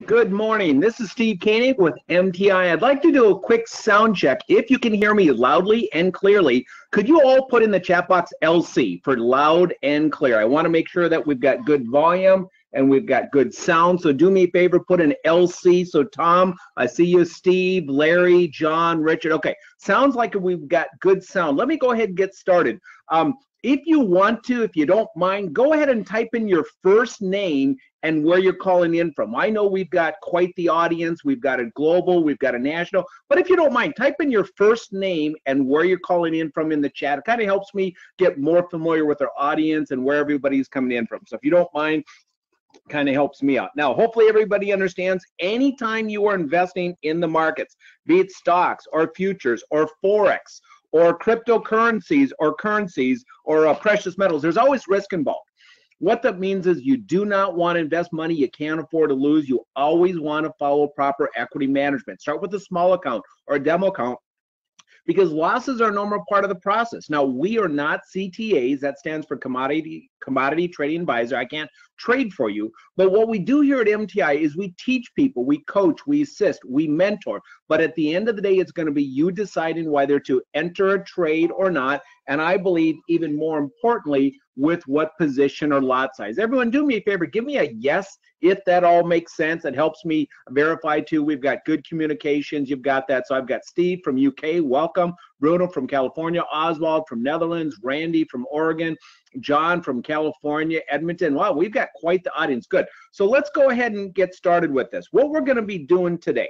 Good morning. This is Steve Koenig with MTI. I'd like to do a quick sound check. If you can hear me loudly and clearly, could you all put in the chat box LC for loud and clear? I want to make sure that we've got good volume and we've got good sound. So do me a favor, put in LC. So Tom, I see you, Steve, Larry, John, Richard. Okay, sounds like we've got good sound. Let me go ahead and get started. If you want to, if you don't mind, go ahead and type in your first name and where you're calling in from. I know we've got quite the audience. We've got a global, we've got a national, but if you don't mind, type in your first name and where you're calling in from in the chat. It kind of helps me get more familiar with our audience and where everybody's coming in from. So if you don't mind, kind of helps me out. Now, hopefully everybody understands anytime you are investing in the markets, be it stocks or futures or Forex or cryptocurrencies or currencies or precious metals, there's always risk involved. What that means is you do not want to invest money you can't afford to lose. You always want to follow proper equity management. Start with a small account or a demo account, because losses are a normal part of the process. Now, we are not CTAs. That stands for Commodity Trading Advisor. I can't trade for you. But what we do here at MTI is we teach people, we coach, we assist, we mentor. But at the end of the day, it's going to be you deciding whether to enter a trade or not. And I believe even more importantly, with what position or lot size. Everyone, do me a favor, give me a yes if that all makes sense. It helps me verify too. We've got good communications. You've got that. So I've got Steve from UK, welcome. Bruno from California, Oswald from Netherlands, Randy from Oregon, John from California, Edmonton. Wow, we've got quite the audience. Good. So let's go ahead and get started with this. What we're going to be doing today,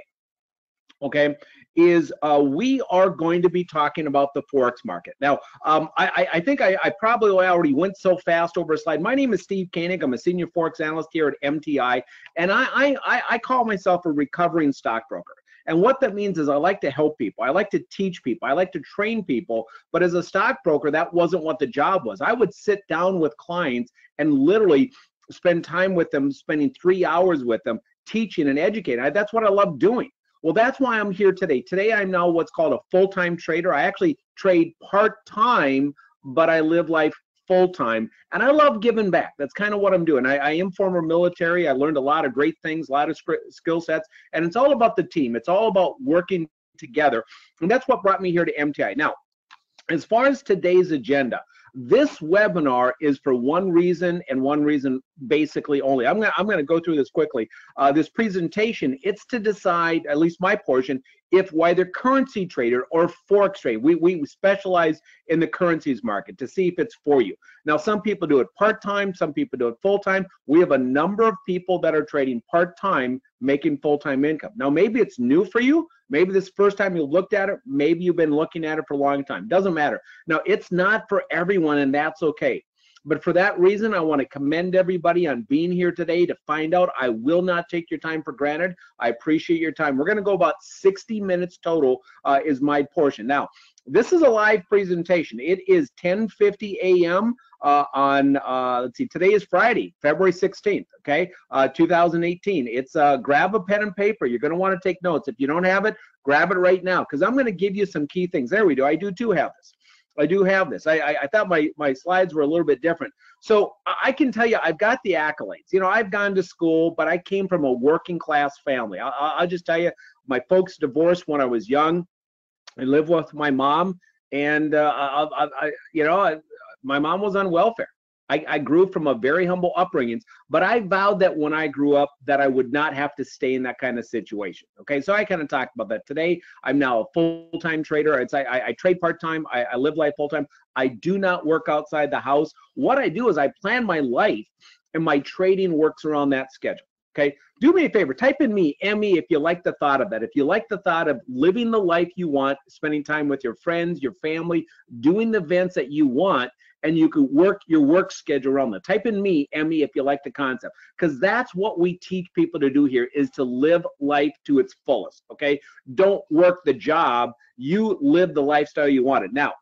okay, is we are going to be talking about the Forex market. Now, I think I probably already went so fast over a slide. My name is Steve Koenig. I'm a senior Forex analyst here at MTI, and I call myself a recovering stockbroker. And what that means is I like to help people. I like to teach people. I like to train people. But as a stockbroker, that wasn't what the job was. I would sit down with clients and literally spend time with them, spending 3 hours with them, teaching and educating. That's what I love doing. Well, that's why I'm here today. Today, I'm now what's called a full-time trader. I actually trade part-time, but I live life full-time, and I love giving back. That's kind of what I'm doing. I am former military. I learned a lot of great things, a lot of skill sets, and it's all about the team. It's all about working together, and that's what brought me here to MTI. Now, as far as today's agenda, this webinar is for one reason and one reason basically only. I'm gonna go through this quickly. This presentation, it's to decide, at least my portion, if whether currency trader or Forex trade. We specialize in the currencies market to see if it's for you. Now, some people do it part-time, some people do it full-time. We have a number of people that are trading part-time, making full-time income. Now, maybe it's new for you. Maybe this is the first time you looked at it. Maybe you've been looking at it for a long time. Doesn't matter. Now, it's not for everyone, and that's okay. But for that reason, I want to commend everybody on being here today to find out. I will not take your time for granted. I appreciate your time. We're going to go about 60 minutes total is my portion. Now, this is a live presentation. It is 10:50 a.m. On, let's see, today is Friday, February 16th, okay, 2018. It's grab a pen and paper. You're going to want to take notes. If you don't have it, grab it right now, because I'm going to give you some key things. There we do. I do too have this. I do have this. I thought my slides were a little bit different. So I can tell you, I've got the accolades. You know, I've gone to school, but I came from a working class family. I'll just tell you, my folks divorced when I was young. I lived with my mom, and my mom was on welfare. I grew from a very humble upbringing, but I vowed that when I grew up that I would not have to stay in that kind of situation. Okay, so I kind of talked about that today. I'm now a full-time trader. I trade part-time. I live life full-time. I do not work outside the house. What I do is I plan my life, and my trading works around that schedule. Okay, do me a favor, type in me, Emmy, if you like the thought of that. If you like the thought of living the life you want, spending time with your friends, your family, doing the events that you want, and you could work your work schedule around that. Type in me, Emmy, if you like the concept, because that's what we teach people to do here, is to live life to its fullest, okay? Don't work the job, you live the lifestyle you wanted. Now,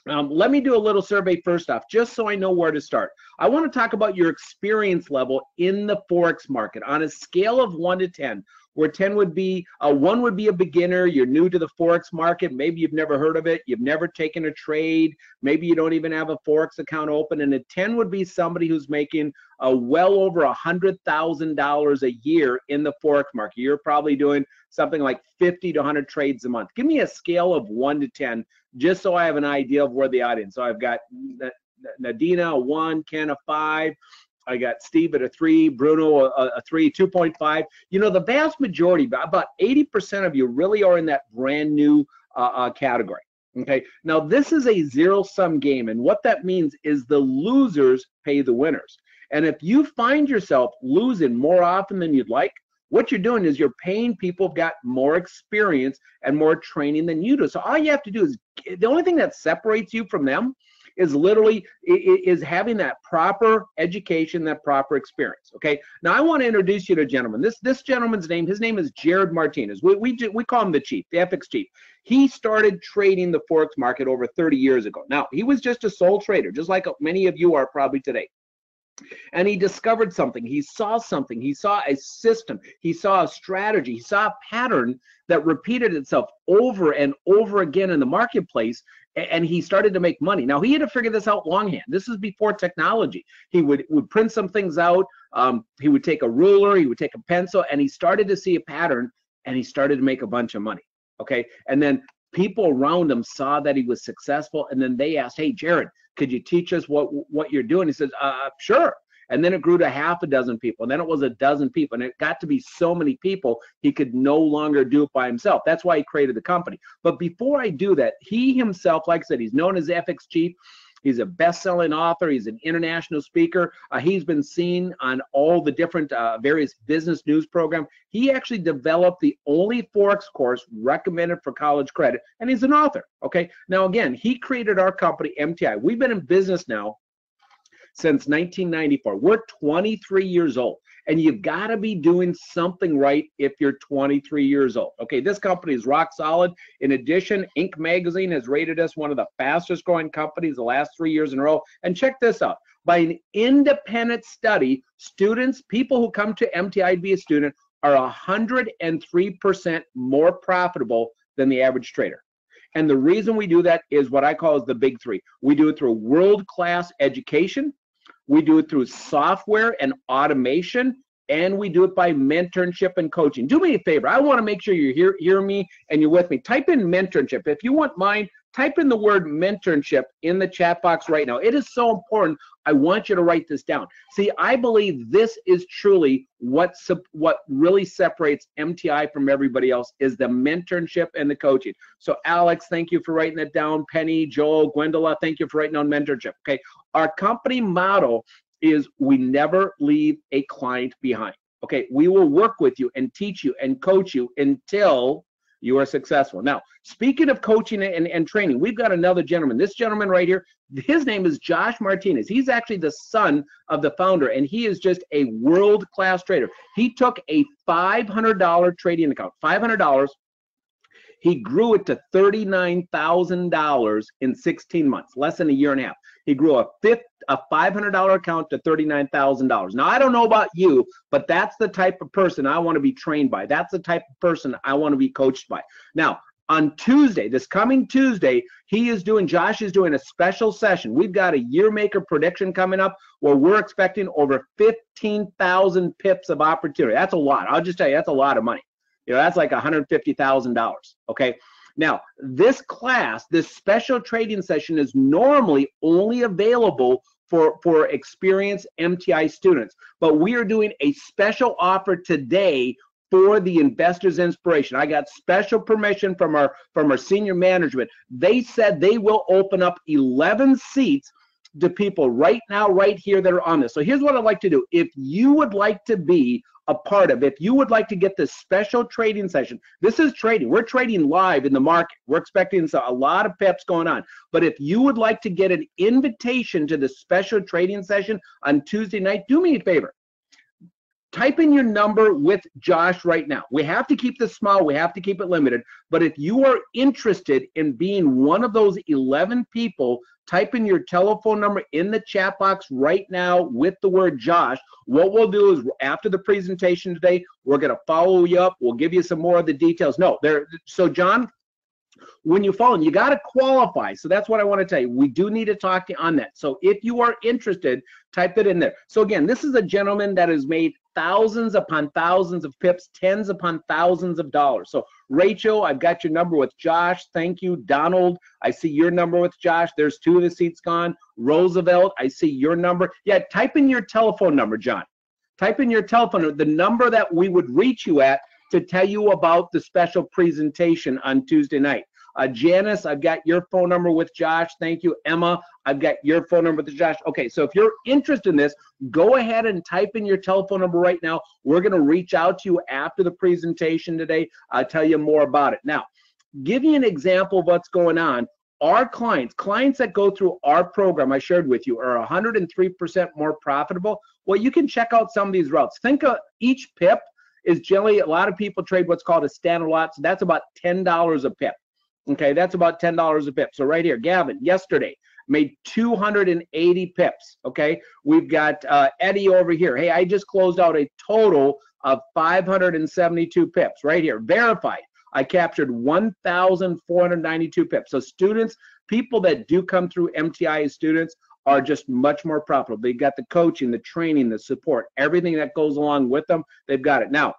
let me do a little survey first off, just so I know where to start. I want to talk about your experience level in the Forex market. On a scale of 1 to 10, where 10 would be, 1 would be a beginner, you're new to the Forex market, maybe you've never heard of it, you've never taken a trade, maybe you don't even have a Forex account open, and a 10 would be somebody who's making well over $100,000 a year in the Forex market. You're probably doing something like 50 to 100 trades a month. Give me a scale of 1 to 10, just so I have an idea of where the audience. So I've got Nadina a 1, Ken a 5, I got Steve at a 3, Bruno a 3, 2.5. You know, the vast majority, about 80% of you really are in that brand new category. Okay, now this is a zero-sum game, and what that means is the losers pay the winners. And if you find yourself losing more often than you'd like, what you're doing is you're paying people who've got more experience and more training than you do. So all you have to do is, the only thing that separates you from them is literally having that proper education, that proper experience. Okay, now I want to introduce you to a gentleman. This gentleman's name, his name is Jared Martinez. We call him the chief, the FX chief. He started trading the Forex market over 30 years ago. Now, he was just a sole trader, just like many of you are probably today. And he discovered something, he saw a system, he saw a strategy, he saw a pattern that repeated itself over and over again in the marketplace, and he started to make money. Now, he had to figure this out longhand. This is before technology. He would print some things out, he would take a ruler, he would take a pencil, and he started to see a pattern, and he started to make a bunch of money, okay? And then people around him saw that he was successful, and then they asked, hey, Jared, could you teach us what you're doing? He says, sure. And then it grew to half a dozen people, and then it was a dozen people, and it got to be so many people he could no longer do it by himself. That's why he created the company. But before I do that, he himself, like I said, he's known as FX Chief. He's a best-selling author. He's an international speaker. He's been seen on all the different various business news programs. He actually developed the only Forex course recommended for college credit, and he's an author, okay? Now, again, he created our company, MTI. We've been in business now since 1994. We're 23 years old, and you've got to be doing something right if you're 23 years old. Okay, this company is rock solid. In addition, Inc. magazine has rated us one of the fastest growing companies the last 3 years in a row. And check this out. By an independent study, students, people who come to MTI to be a student, are 103% more profitable than the average trader. And the reason we do that is what I call is the big three. We do it through world-class education, we do it through software and automation, and we do it by mentorship and coaching. Do me a favor. I want to make sure you hear me and you're with me. Type in mentorship. If you want mine, type in the word mentorship in the chat box right now. It is so important. I want you to write this down. See, I believe this is truly what really separates MTI from everybody else, is the mentorship and the coaching. So Alex, thank you for writing that down. Penny, Joel, Gwendola, thank you for writing down mentorship. Okay, our company motto is we never leave a client behind. Okay, we will work with you and teach you and coach you until you are successful. Now, speaking of coaching and training, we've got another gentleman. This gentleman right here, his name is Josh Martinez. He's actually the son of the founder, and he is just a world-class trader. He took a $500 trading account, $500. He grew it to $39,000 in 16 months, less than a year and a half. He grew a $500 account to $39,000. Now, I don't know about you, but that's the type of person I want to be trained by. That's the type of person I want to be coached by. Now, on Tuesday, this coming Tuesday, Josh is doing a special session. We've got a year maker prediction coming up where we're expecting over 15,000 pips of opportunity. That's a lot. I'll just tell you, that's a lot of money. You know, that's like $150,000, okay? Now, this class, this special trading session is normally only available for experienced MTI students, but we are doing a special offer today for the Investors Inspiration. I got special permission from our senior management. They said they will open up 11 seats to people right now, right here, that are on this. So here's what I'd like to do. If you would like to be a part of, if you would like to get this special trading session, this is trading. We're trading live in the market. We're expecting a lot of pips going on. But if you would like to get an invitation to the special trading session on Tuesday night, do me a favor. Type in your number with Josh right now. We have to keep this small. We have to keep it limited. But if you are interested in being one of those 11 people type in your telephone number in the chat box right now with the word Josh. What we'll do is after the presentation today, we're going to follow you up. We'll give you some more of the details. No, so John, when you follow, you got to qualify. So that's what I want to tell you. We do need to talk to you on that. So if you are interested, type it in there. So again, this is a gentleman that has made thousands upon thousands of pips, tens upon thousands of dollars. So Rachel, I've got your number with Josh. Thank you. Donald, I see your number with Josh. There's 2 of the seats gone. Roosevelt, I see your number. Yeah, type in your telephone number, John. Type in your telephone number, the number that we would reach you at to tell you about the special presentation on Tuesday night. Janice, I've got your phone number with Josh. Thank you. Emma, I've got your phone number with Josh. Okay, so if you're interested in this, go ahead and type in your telephone number right now. We're going to reach out to you after the presentation today. I'll tell you more about it. Now, give you an example of what's going on. Our clients that go through our program I shared with you are 103% more profitable. Well, you can check out some of these routes. Think of each pip is generally, a lot of people trade what's called a standard lot. So that's about $10 a pip. Okay, that's about $10 a pip. So right here, Gavin, yesterday, made 280 pips. Okay, we've got Eddie over here. Hey, I just closed out a total of 572 pips right here, verified. I captured 1,492 pips. So students, people that do come through MTI as students are just much more profitable. They got the coaching, the training, the support, everything that goes along with them. They've got it. Now,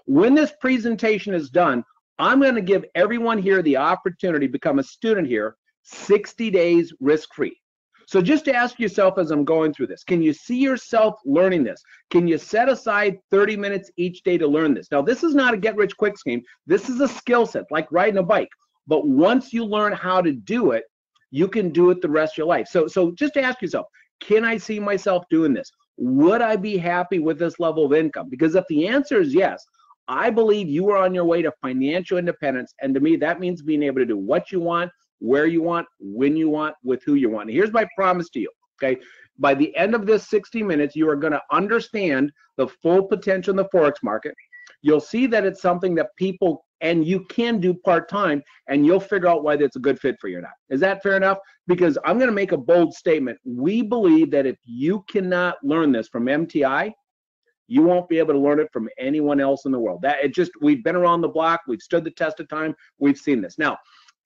when this presentation is done, I'm going to give everyone here the opportunity to become a student here 60 days risk-free. So just to ask yourself as I'm going through this, can you see yourself learning this? Can you set aside 30 minutes each day to learn this? Now, this is not a get-rich-quick scheme. This is a skill set, like riding a bike. But once you learn how to do it, you can do it the rest of your life. So just ask yourself, can I see myself doing this? Would I be happy with this level of income? Because if the answer is yes, I believe you are on your way to financial independence, and to me, that means being able to do what you want, where you want, when you want, with who you want. And here's my promise to you, okay? By the end of this 60 minutes, you are going to understand the full potential in the Forex market. You'll see that it's something that people, and you can do part-time, and you'll figure out why that's a good fit for you or not. Is that fair enough? Because I'm going to make a bold statement. We believe that if you cannot learn this from MTI, you won't be able to learn it from anyone else in the world. We've been around the block, we've stood the test of time, we've seen this. Now,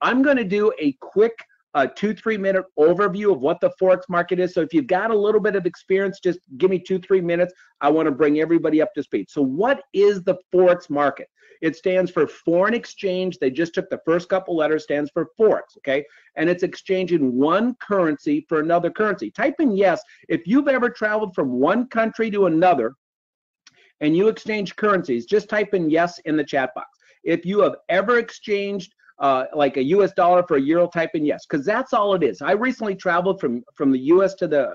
I'm going to do a quick 2-3 minute overview of what the Forex market is. So if you've got a little bit of experience, just give me 2-3 minutes. I want to bring everybody up to speed. So what is the Forex market? It stands for foreign exchange. They just took the first couple letters, stands for Forex, okay? And it's exchanging one currency for another currency. Type in yes if you've ever traveled from one country to another and you exchange currencies. Just type in yes in the chat box. If you have ever exchanged like a US dollar for a euro, type in yes, because that's all it is. I recently traveled from the US to the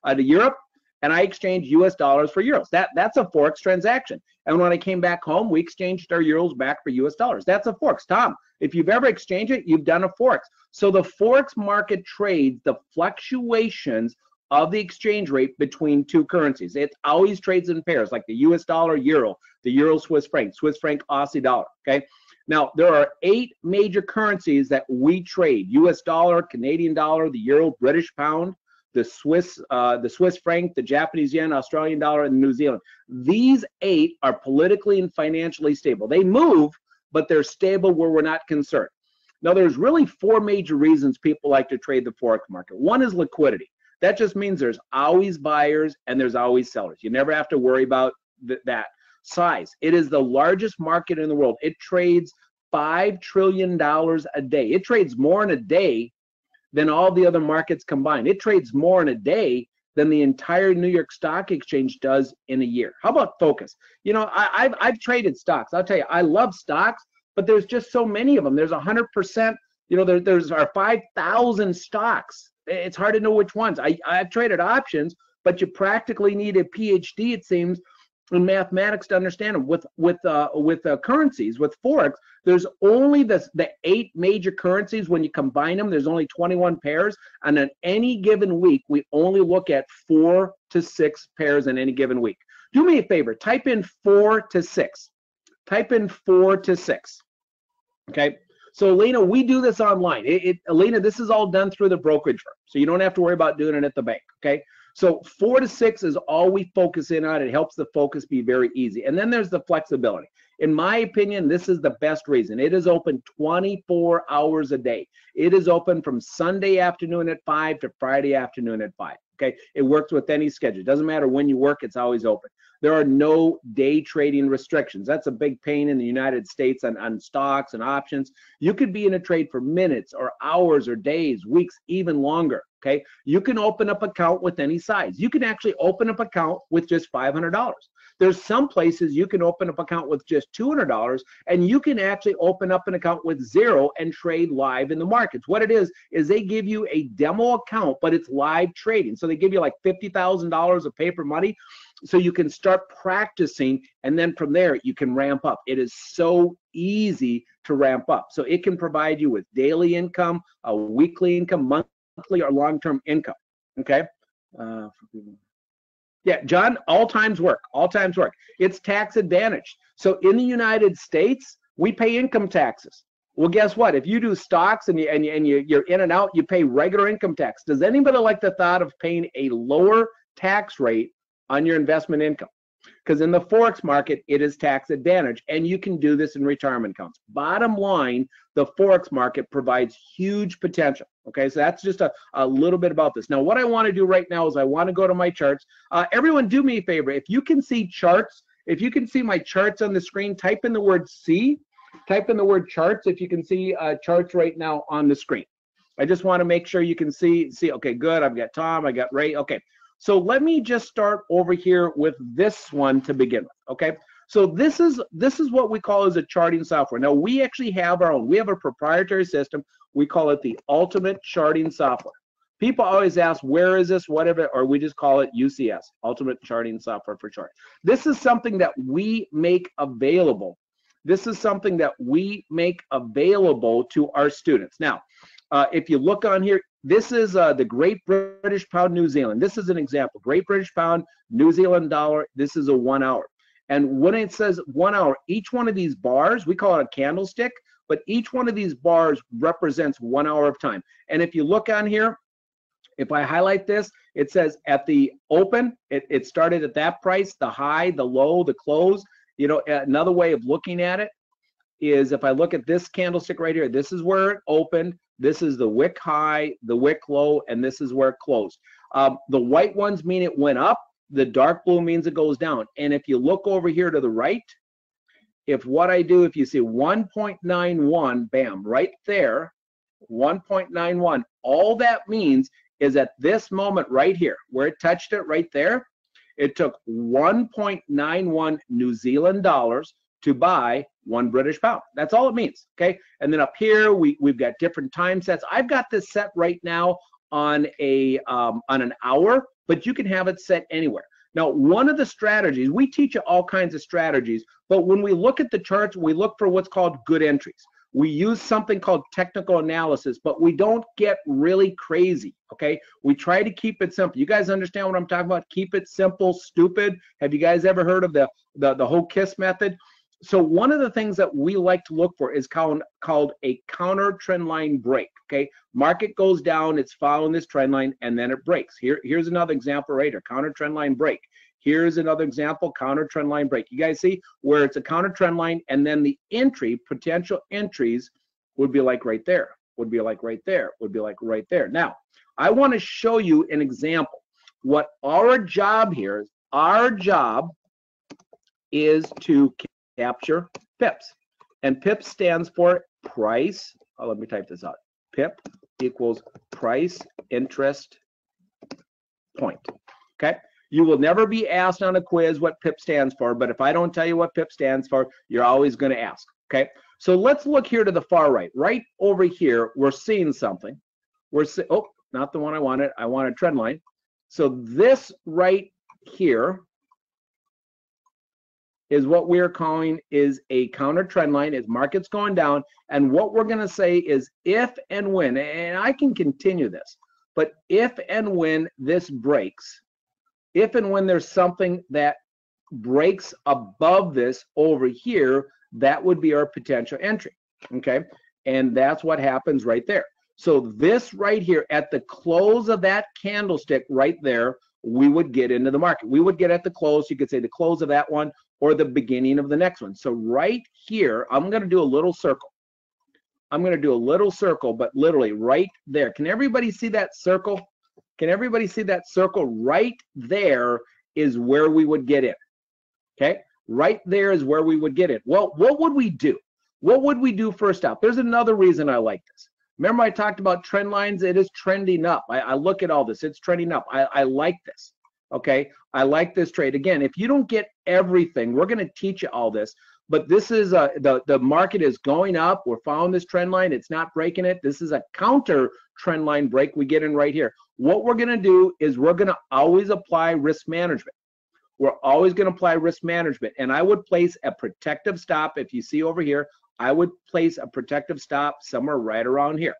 to Europe, and I exchanged US dollars for euros. That's a Forex transaction. And when I came back home, we exchanged our euros back for US dollars. That's a Forex. Tom, if you've ever exchanged it, you've done a Forex. So the Forex market trades the fluctuations of the exchange rate between two currencies. It always trades in pairs, like the US dollar, euro, the euro, Swiss franc, Aussie dollar, okay? Now, there are 8 major currencies that we trade: US dollar, Canadian dollar, the euro, British pound, the Swiss franc, the Japanese yen, Australian dollar, and New Zealand. These 8 are politically and financially stable. They move, but they're stable where we're not concerned. Now, there's really 4 major reasons people like to trade the Forex market. One is liquidity. That just means there's always buyers and there's always sellers. You never have to worry about that. Size. It is the largest market in the world. It trades $5 trillion a day. It trades more in a day than all the other markets combined. It trades more in a day than the entire New York Stock Exchange does in a year. How about focus? You know, I've traded stocks. I'll tell you, I love stocks, but there's just so many of them. There's 100%. You know, there's our 5,000 stocks. It's hard to know which ones. I've traded options, but you practically need a PhD, it seems, in mathematics to understand them. With currencies, with Forex, there's only the 8 major currencies. When you combine them, there's only 21 pairs, and on any given week, we only look at 4 to 6 pairs in any given week. Do me a favor, type in 4 to 6. Type in 4 to 6. Okay. So Elena, we do this online. Elena, this is all done through the brokerage firm. So you don't have to worry about doing it at the bank, okay? So 4 to 6 is all we focus in on. It helps the focus be very easy. And then there's the flexibility. In my opinion, this is the best reason. It is open 24 hours a day. It is open from Sunday afternoon at 5 to Friday afternoon at 5. Okay, it works with any schedule. It doesn't matter when you work, it's always open. There are no day trading restrictions. That's a big pain in the United States on stocks and options. You could be in a trade for minutes or hours or days, weeks, even longer. Okay, you can open up an account with any size. You can actually open up an account with just $500. There's some places you can open up an account with just $200, and you can actually open up an account with zero and trade live in the markets. What it is they give you a demo account, but it's live trading. So they give you like $50,000 of paper money so you can start practicing, and then from there you can ramp up. It is so easy to ramp up. So it can provide you with daily income, a weekly income, monthly or long-term income. Okay. Yeah, John, all times work. All times work. It's tax advantaged. So in the United States, we pay income taxes. Well, guess what? If you do stocks and you're in and out, you pay regular income tax. Does anybody like the thought of paying a lower tax rate on your investment income? Because in the Forex market, it is tax advantage, and you can do this in retirement accounts. Bottom line, the Forex market provides huge potential. Okay, so that's just a little bit about this. Now, what I want to do right now is I want to go to my charts. Everyone, do me a favor. If you can see charts, if you can see my charts on the screen, type in the word C, type in the word charts if you can see charts right now on the screen. I just want to make sure you can see. Okay, good. I've got Tom, I got Ray. Okay. So let me just start over here with this one to begin with, okay? So this is what we call as a charting software. Now, we actually have our own. We have a proprietary system. We call it the Ultimate Charting Software. People always ask, where is this, whatever, or we just call it UCS, Ultimate Charting Software for short. This is something that we make available. This is something that we make available to our students. Now, if you look on here, this is the Great British Pound, New Zealand. This is an example. Great British Pound, New Zealand dollar. This is a 1 hour. And when it says 1 hour, each one of these bars, we call it a candlestick, but each one of these bars represents 1 hour of time. And if you look on here, if I highlight this, it says at the open, it started at that price, the high, the low, the close. You know, another way of looking at it is if I look at this candlestick right here, this is where it opened. This is the wick high, the wick low, and this is where it closed. The white ones mean it went up. The dark blue means it goes down. And if you look over here to the right, if what I do, if you see 1.91, bam, right there, 1.91, all that means is at this moment right here, where it touched it right there, it took 1.91 New Zealand dollars to buy 1 British pound. That's all it means, okay? And then up here, we've got different time sets. I've got this set right now on an hour, but you can have it set anywhere. Now, one of the strategies, we teach you all kinds of strategies, but when we look at the charts, we look for what's called good entries. We use something called technical analysis, but we don't get really crazy, okay? We try to keep it simple. You guys understand what I'm talking about? Keep it simple, stupid. Have you guys ever heard of the whole KISS method? So one of the things that we like to look for is called a counter trend line break, okay? Market goes down, it's following this trend line, and then it breaks. Here's another example right here, counter trend line break. Here's another example, counter trend line break. You guys see where it's a counter trend line, and then the entry, potential entries would be like right there, would be like right there, would be like right there. Now, I want to show you an example. What our job here is, our job is to capture pips, and pip stands for price. Let me type this out. Pip equals price interest point. Okay, you will never be asked on a quiz what pip stands for, but if I don't tell you what pip stands for, you're always going to ask. Okay, so let's look here to the far right. Right over here, we're seeing something. Oh, not the one I wanted. I want a trend line. So this right here is what we're calling is a counter trend line. Is market's going down, and what we're going to say is if and when, and I can continue this, but if and when this breaks, if and when there's something that breaks above this over here, that would be our potential entry, okay? and that's what happens right there. So this right here, at the close of that candlestick right there, we would get into the market. We would get at the close. You could say the close of that one or the beginning of the next one. So right here, I'm going to do a little circle. I'm going to do a little circle, but literally right there. Can everybody see that circle? Can everybody see that circle? Right there is where we would get in. Okay? Right there is where we would get in. Well, what would we do? What would we do first up? There's another reason I like this. Remember I talked about trend lines? It is trending up. I look at all this. It's trending up. I like this. Okay? I like this trade. Again, if you don't get everything, we're going to teach you all this. But this is the market is going up. We're following this trend line. It's not breaking it. This is a counter trend line break we get in right here. What we're going to do is we're going to always apply risk management. We're always going to apply risk management. And I would place a protective stop. If you see over here, I would place a protective stop somewhere right around here.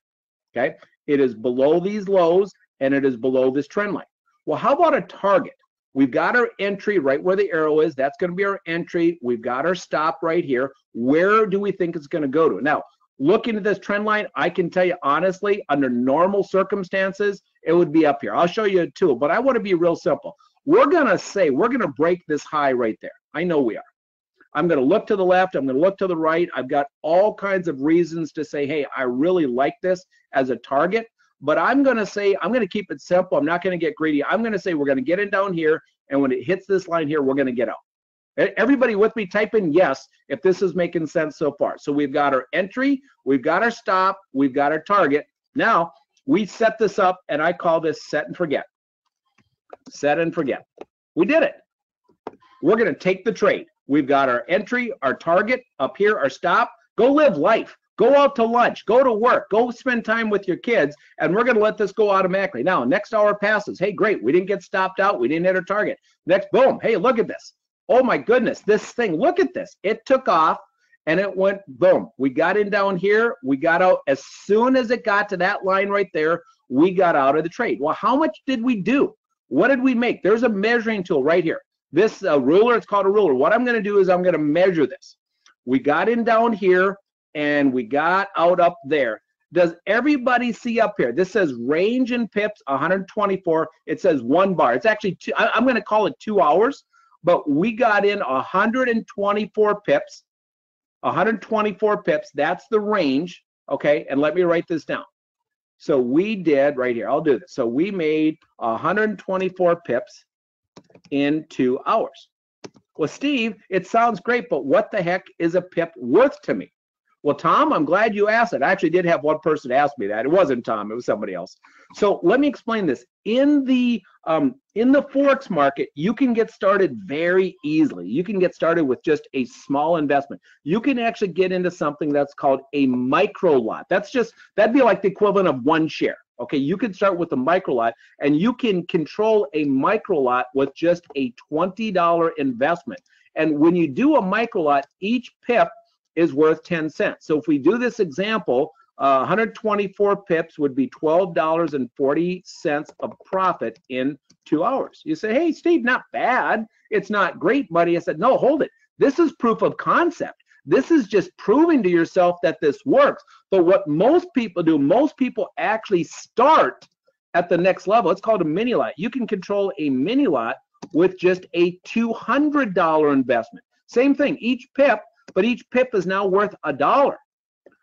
Okay? It is below these lows and it is below this trend line. Well, how about a target? We've got our entry right where the arrow is. That's going to be our entry. We've got our stop right here. Where do we think it's going to go to? Now, looking at this trend line, I can tell you honestly, under normal circumstances, it would be up here. I'll show you a tool, but I want to be real simple. We're going to say we're going to break this high right there. I know we are. I'm going to look to the left. I'm going to look to the right. I've got all kinds of reasons to say, hey, I really like this as a target. But I'm going to say, I'm going to keep it simple. I'm not going to get greedy. I'm going to say we're going to get in down here. And when it hits this line here, we're going to get out. Everybody with me, type in yes if this is making sense so far. So we've got our entry, we've got our stop, we've got our target. Now we set this up and I call this set and forget. Set and forget. We did it. We're going to take the trade. We've got our entry, our target, up here, our stop. Go live life. Go out to lunch. Go to work. Go spend time with your kids. And we're going to let this go automatically. Now, next hour passes. Hey, great. We didn't get stopped out. We didn't hit our target. Next, boom. Hey, look at this. Oh, my goodness. This thing, look at this. It took off and it went boom. We got in down here. We got out. As soon as it got to that line right there, we got out of the trade. Well, how much did we do? What did we make? There's a measuring tool right here. This ruler, it's called a ruler. What I'm going to do is I'm going to measure this. We got in down here and we got out up there. Does everybody see up here? This says range in pips 124. It says 1 bar. It's actually two, I'm going to call it 2 hours, but we got in 124 pips. 124 pips. That's the range. Okay, and let me write this down. So we did right here. I'll do this. So we made 124 pips in 2 hours. Well, Steve, it sounds great, but what the heck is a pip worth to me? Well, Tom, I'm glad you asked it. I actually did have one person ask me that. It wasn't Tom, it was somebody else. So let me explain this. In the Forex market, you can get started very easily. You can get started with just a small investment. You can actually get into something that's called a micro lot. That'd be like the equivalent of 1 share. Okay, you can start with a micro lot and you can control a micro lot with just a $20 investment. And when you do a micro lot, each pip is worth 10 cents. So if we do this example, 124 pips would be $12.40 of profit in 2 hours. You say, hey, Steve, not bad. It's not great, buddy. I said, no, hold it. This is proof of concept. This is just proving to yourself that this works. But what most people do, most people actually start at the next level. It's called a mini lot. You can control a mini lot with just a $200 investment. Same thing, each pip, but each pip is now worth $1.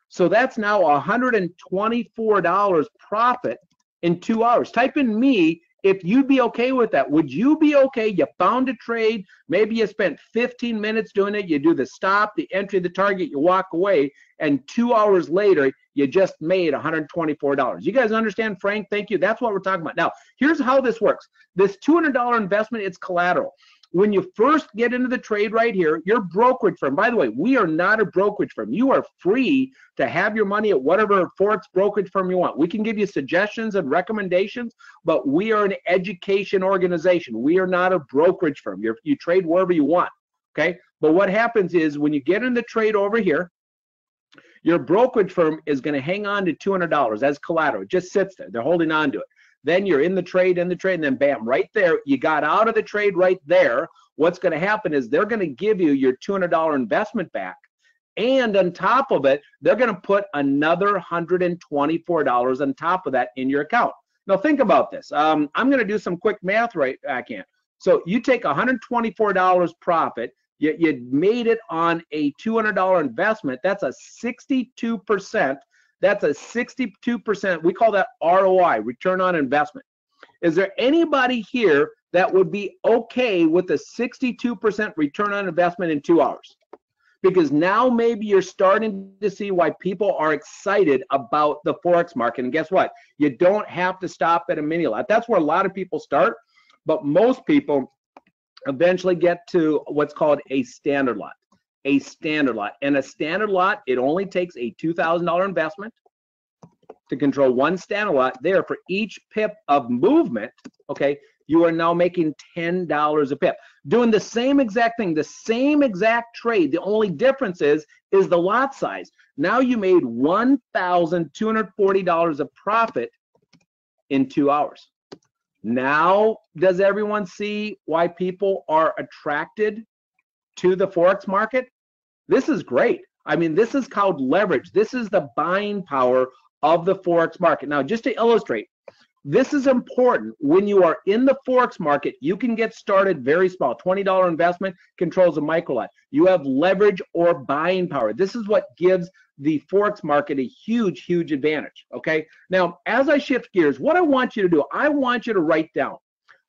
So that's now $124 profit in 2 hours. Type in me if you'd be okay with that. Would you be okay? You found a trade, maybe you spent 15 minutes doing it, you do the stop, the entry, the target, you walk away, and 2 hours later, you just made $124. You guys understand, Frank? Thank you. That's what we're talking about. Now, here's how this works. This $200 investment, it's collateral. When you first get into the trade right here, your brokerage firm, by the way, we are not a brokerage firm. You are free to have your money at whatever Forex brokerage firm you want. We can give you suggestions and recommendations, but we are an education organization. We are not a brokerage firm. You trade wherever you want, okay? But what happens is when you get in the trade over here, your brokerage firm is going to hang on to $200 as collateral. It just sits there. They're holding on to it. Then you're in the trade, and then bam, right there, you got out of the trade right there. What's going to happen is they're going to give you your $200 investment back, And on top of it, they're going to put another $124 on top of that in your account. Now think about this. I'm going to do some quick math right back in. So you take $124 profit, you made it on a $200 investment. That's a 62%. That's a 62%. We call that ROI, return on investment. Is there anybody here that would be okay with a 62% return on investment in 2 hours? Because now maybe you're starting to see why people are excited about the Forex market. And guess what? You don't have to stop at a mini lot. That's where a lot of people start, but most people eventually get to what's called a standard lot. A standard lot. And a standard lot, it only takes a $2,000 investment to control one standard lot. There, for each pip of movement, okay, you are now making $10 a pip. Doing the same exact thing, the same exact trade. The only difference is the lot size. Now you made $1,240 of profit in 2 hours. Now, does everyone see why people are attracted to the Forex market? This is great. I mean, this is called leverage. This is the buying power of the Forex market. Now, just to illustrate, this is important. When you are in the Forex market, you can get started very small. $20 investment controls a micro lot. You have leverage or buying power. This is what gives the Forex market a huge, huge advantage, okay? Now, as I shift gears, what I want you to do, I want you to write down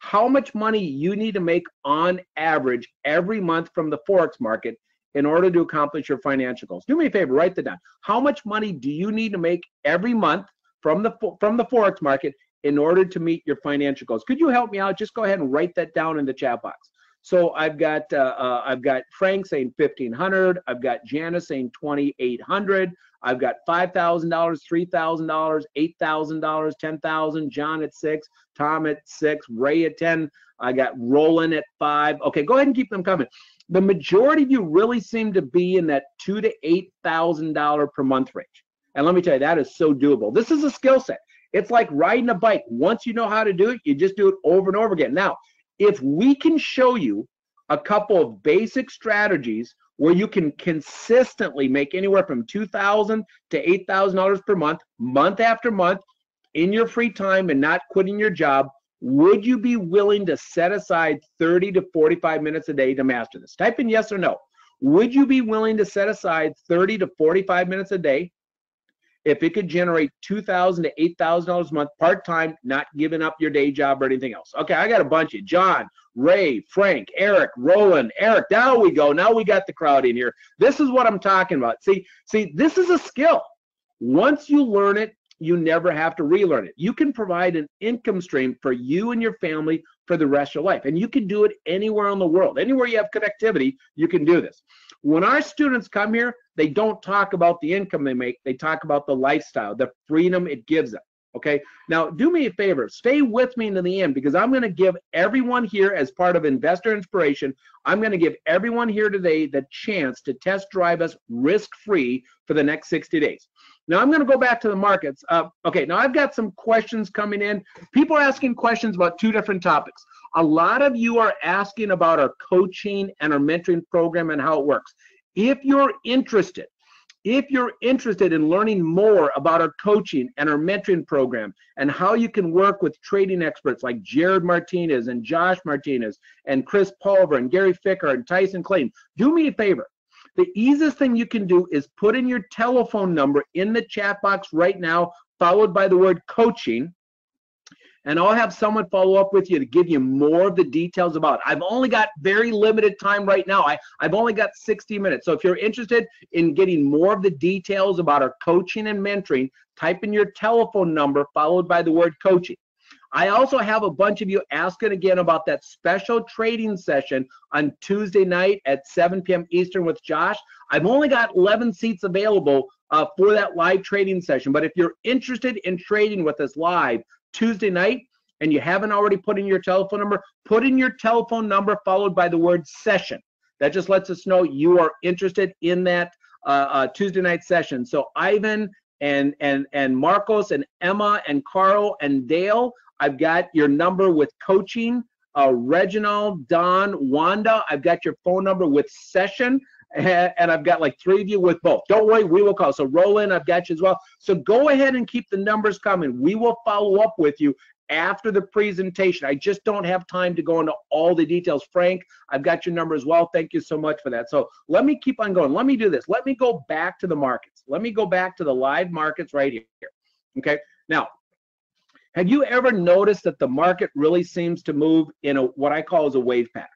how much money you need to make on average every month from the Forex market in order to accomplish your financial goals. Do me a favor, write that down. How much money do you need to make every month from the Forex market in order to meet your financial goals? Could you help me out? Just go ahead and write that down in the chat box. So I've got Frank saying $1,500. I've got Janice saying $2,800. I've got $5,000, $3,000, $8,000, $10,000. John at 6, Tom at 6, Ray at 10. I got Roland at 5. Okay, go ahead and keep them coming. The majority of you really seem to be in that $2,000 to $8,000 per month range. And let me tell you, that is so doable. This is a skill set. It's like riding a bike. Once you know how to do it, you just do it over and over again. Now, if we can show you a couple of basic strategies where you can consistently make anywhere from $2,000 to $8,000 per month, month after month, in your free time and not quitting your job, would you be willing to set aside 30 to 45 minutes a day to master this? Type in yes or no. Would you be willing to set aside 30 to 45 minutes a day if it could generate $2,000 to $8,000 a month part-time, not giving up your day job or anything else? Okay, I got a bunch of John, Ray, Frank, Eric, Roland, Eric. Now we go. Now we got the crowd in here. This is what I'm talking about. See, this is a skill. Once you learn it, you never have to relearn it. You can provide an income stream for you and your family for the rest of your life. And you can do it anywhere in the world. Anywhere you have connectivity, you can do this. When our students come here, they don't talk about the income they make. They talk about the lifestyle, the freedom it gives them. Okay, now do me a favor, stay with me into the end, because I'm going to give everyone here, as part of Investor Inspiration, I'm going to give everyone here today the chance to test drive us risk-free for the next 60 days. Now I'm going to go back to the markets. Okay, now I've got some questions coming in. People are asking questions about two different topics. A lot of you are asking about our coaching and our mentoring program and how it works. If you're interested in learning more about our coaching and our mentoring program and how you can work with trading experts like Jared Martinez and Josh Martinez and Chris Pulver and Gary Ficker and Tyson Clayton, do me a favor. The easiest thing you can do is put in your telephone number in the chat box right now, followed by the word coaching, and I'll have someone follow up with you to give you more of the details about it. I've only got very limited time right now. I've only got 60 minutes. So if you're interested in getting more of the details about our coaching and mentoring, type in your telephone number followed by the word coaching. I also have a bunch of you asking again about that special trading session on Tuesday night at 7 p.m. Eastern with Josh. I've only got 11 seats available for that live trading session. But if you're interested in trading with us live Tuesday night and you haven't already put in your telephone number, put in your telephone number followed by the word session. That just lets us know you are interested in that Tuesday night session. So Ivan and Marcos and Emma and Carl and Dale, I've got your number with coaching. Reginald, Don, Wanda, I've got your phone number with session. and I've got like 3 of you with both. Don't worry, we will call. So Roland, I've got you as well. So go ahead and keep the numbers coming. We will follow up with you after the presentation. I just don't have time to go into all the details. Frank, I've got your number as well. Thank you so much for that. So let me keep on going. Let me do this. Let me go back to the markets. Let me go back to the live markets right here. Okay. Now, have you ever noticed that the market really seems to move in what I call as a wave pattern?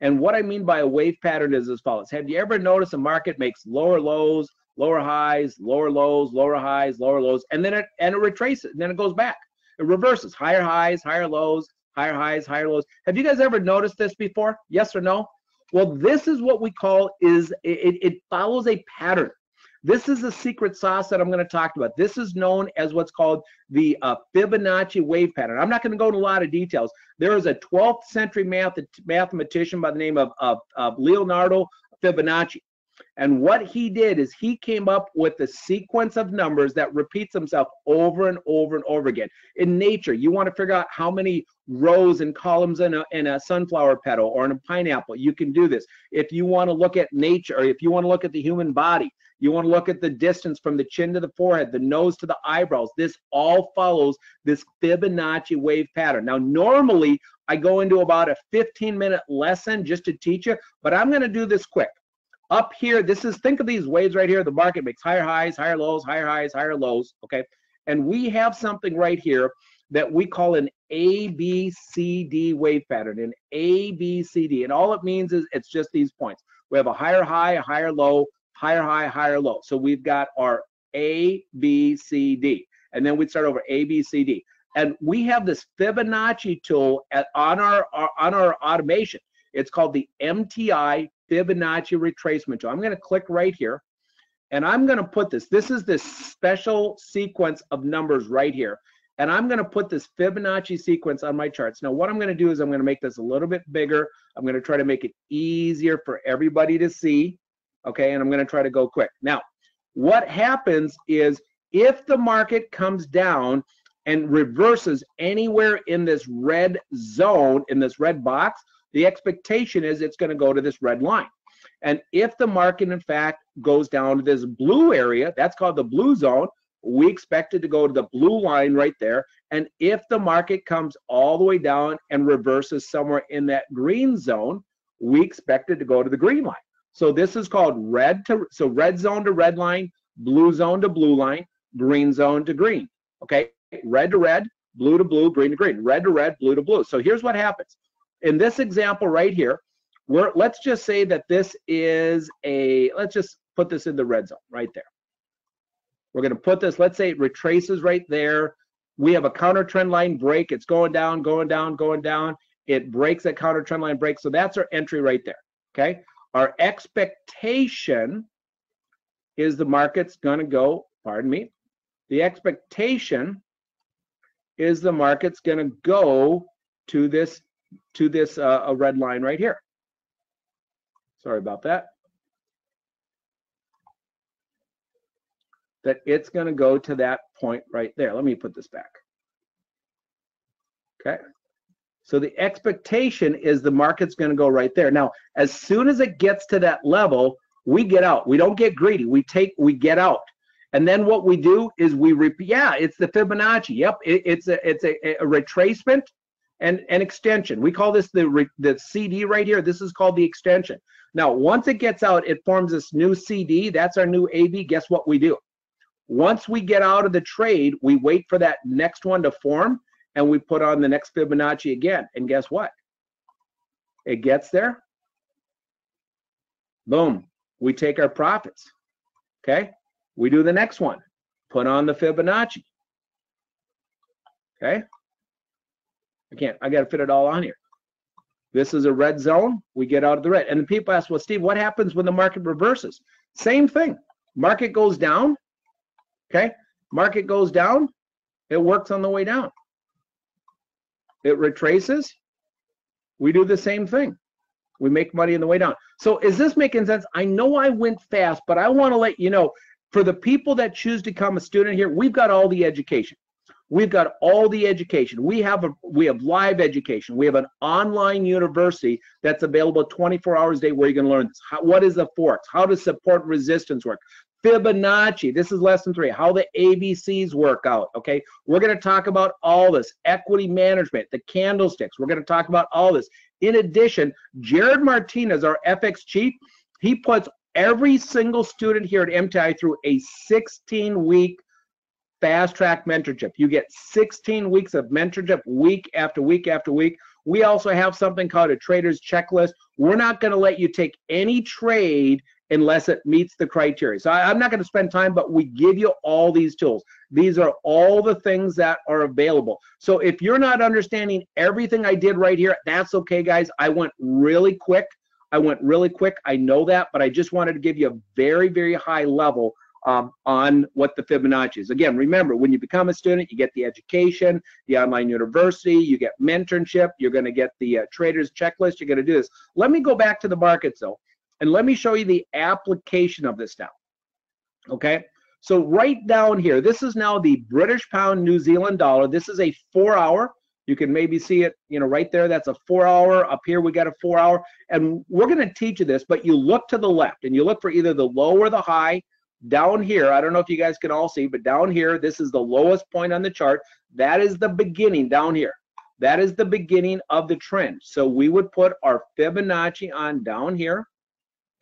And what I mean by a wave pattern is as follows. Have you ever noticed a market makes lower lows, lower highs, lower lows, lower highs, lower lows, and then it retraces, and then it goes back. It reverses, higher highs, higher lows, higher highs, higher lows. Have you guys ever noticed this before? Yes or no? Well, this is what we call it follows a pattern. This is the secret sauce that I'm going to talk about. This is known as what's called the Fibonacci wave pattern. I'm not going to go into a lot of details. There is a 12th century mathematician by the name of Leonardo Fibonacci. And what he did is he came up with a sequence of numbers that repeats themselves over and over and over again. In nature, you want to figure out how many rows and columns in a sunflower petal or in a pineapple. You can do this. If you want to look at nature, or if you want to look at the human body, you want to look at the distance from the chin to the forehead, the nose to the eyebrows. This all follows this Fibonacci wave pattern. Now, normally, I go into about a 15-minute lesson just to teach you, but I'm going to do this quick. Up here, think of these waves right here. The market makes higher highs, higher lows, higher highs, higher lows, okay? And we have something right here that we call an ABCD wave pattern, an ABCD. And all it means is it's just these points. We have a higher high, a higher low, higher high, higher low. So we've got our ABCD. And then we'd start over ABCD. And we have this Fibonacci tool on our automation. It's called the MTI Fibonacci retracement tool. I'm going to click right here, and I'm going to put this. This is this special sequence of numbers right here, and I'm going to put this Fibonacci sequence on my charts. Now, what I'm going to do is I'm going to make this a little bit bigger. I'm going to try to make it easier for everybody to see, okay? And I'm going to try to go quick. Now, what happens is if the market comes down and reverses anywhere in this red zone, in this red box, the expectation is it's going to go to this red line. And if the market, in fact, goes down to this blue area, that's called the blue zone, we expect it to go to the blue line right there. And if the market comes all the way down and reverses somewhere in that green zone, we expect it to go to the green line. So this is called red zone to red line, blue zone to blue line, green zone to green. Okay, red to red, blue to blue, green to green, red to red, blue to blue. So here's what happens. In this example right here, let's just say that this is let's just put this in the red zone right there. We're going to put this, let's say it retraces right there. We have a counter trend line break. It's going down, going down, going down. It breaks that counter trend line break. So that's our entry right there. Okay. Our expectation is the market's going to go, pardon me. The expectation is the market's going to go to this a red line right here. Sorry about that. That it's going to go to that point right there. Let me put this back. Okay. So the expectation is the market's going to go right there. Now, as soon as it gets to that level, we get out. We don't get greedy. We get out. And then what we do is we repeat. Yeah, it's the Fibonacci. Yep, it's a retracement and an extension. We call this the CD right here. This is called the extension. Now, once it gets out, it forms this new CD. That's our new AB. Guess what we do? Once we get out of the trade, we wait for that next one to form, and we put on the next Fibonacci again. And guess what? It gets there. Boom. We take our profits. Okay? We do the next one. Put on the Fibonacci. Okay? I got to fit it all on here. This is a red zone. We get out of the red. And the people ask, well, Steve, what happens when the market reverses? Same thing. Market goes down. Okay? Market goes down. It works on the way down. It retraces. We do the same thing. We make money on the way down. So is this making sense? I know I went fast, but I want to let you know, for the people that choose to become a student here, we've got all the education. We've got all the education. We have live education. We have an online university that's available 24 hours a day where you can learn this. What is the Forex? How does support resistance work? Fibonacci, this is lesson 3, how the ABCs work out, okay? We're gonna talk about all this, equity management, the candlesticks, we're gonna talk about all this. In addition, Jared Martinez, our FX chief, he puts every single student here at MTI through a 16-week fast track mentorship. You get 16 weeks of mentorship week after week after week. We also have something called a trader's checklist. We're not gonna let you take any trade unless it meets the criteria. So I'm not going to spend time, but we give you all these tools. These are all the things that are available. So if you're not understanding everything I did right here, that's okay, guys. I went really quick. I know that, but I just wanted to give you a very, very high level on what the Fibonacci is. Again, remember, when you become a student, you get the education, the online university, you get mentorship, you're going to get the trader's checklist, you're going to do this. Let me go back to the markets, though. And let me show you the application of this now, okay? So right down here, this is now the British pound New Zealand dollar. This is a 4-hour. You can maybe see it, you know, right there. That's a 4-hour. Up here, we got a 4-hour. And we're going to teach you this, but you look to the left, and you look for either the low or the high. Down here, I don't know if you guys can all see, but down here, this is the lowest point on the chart. That is the beginning down here. That is the beginning of the trend. So we would put our Fibonacci on down here.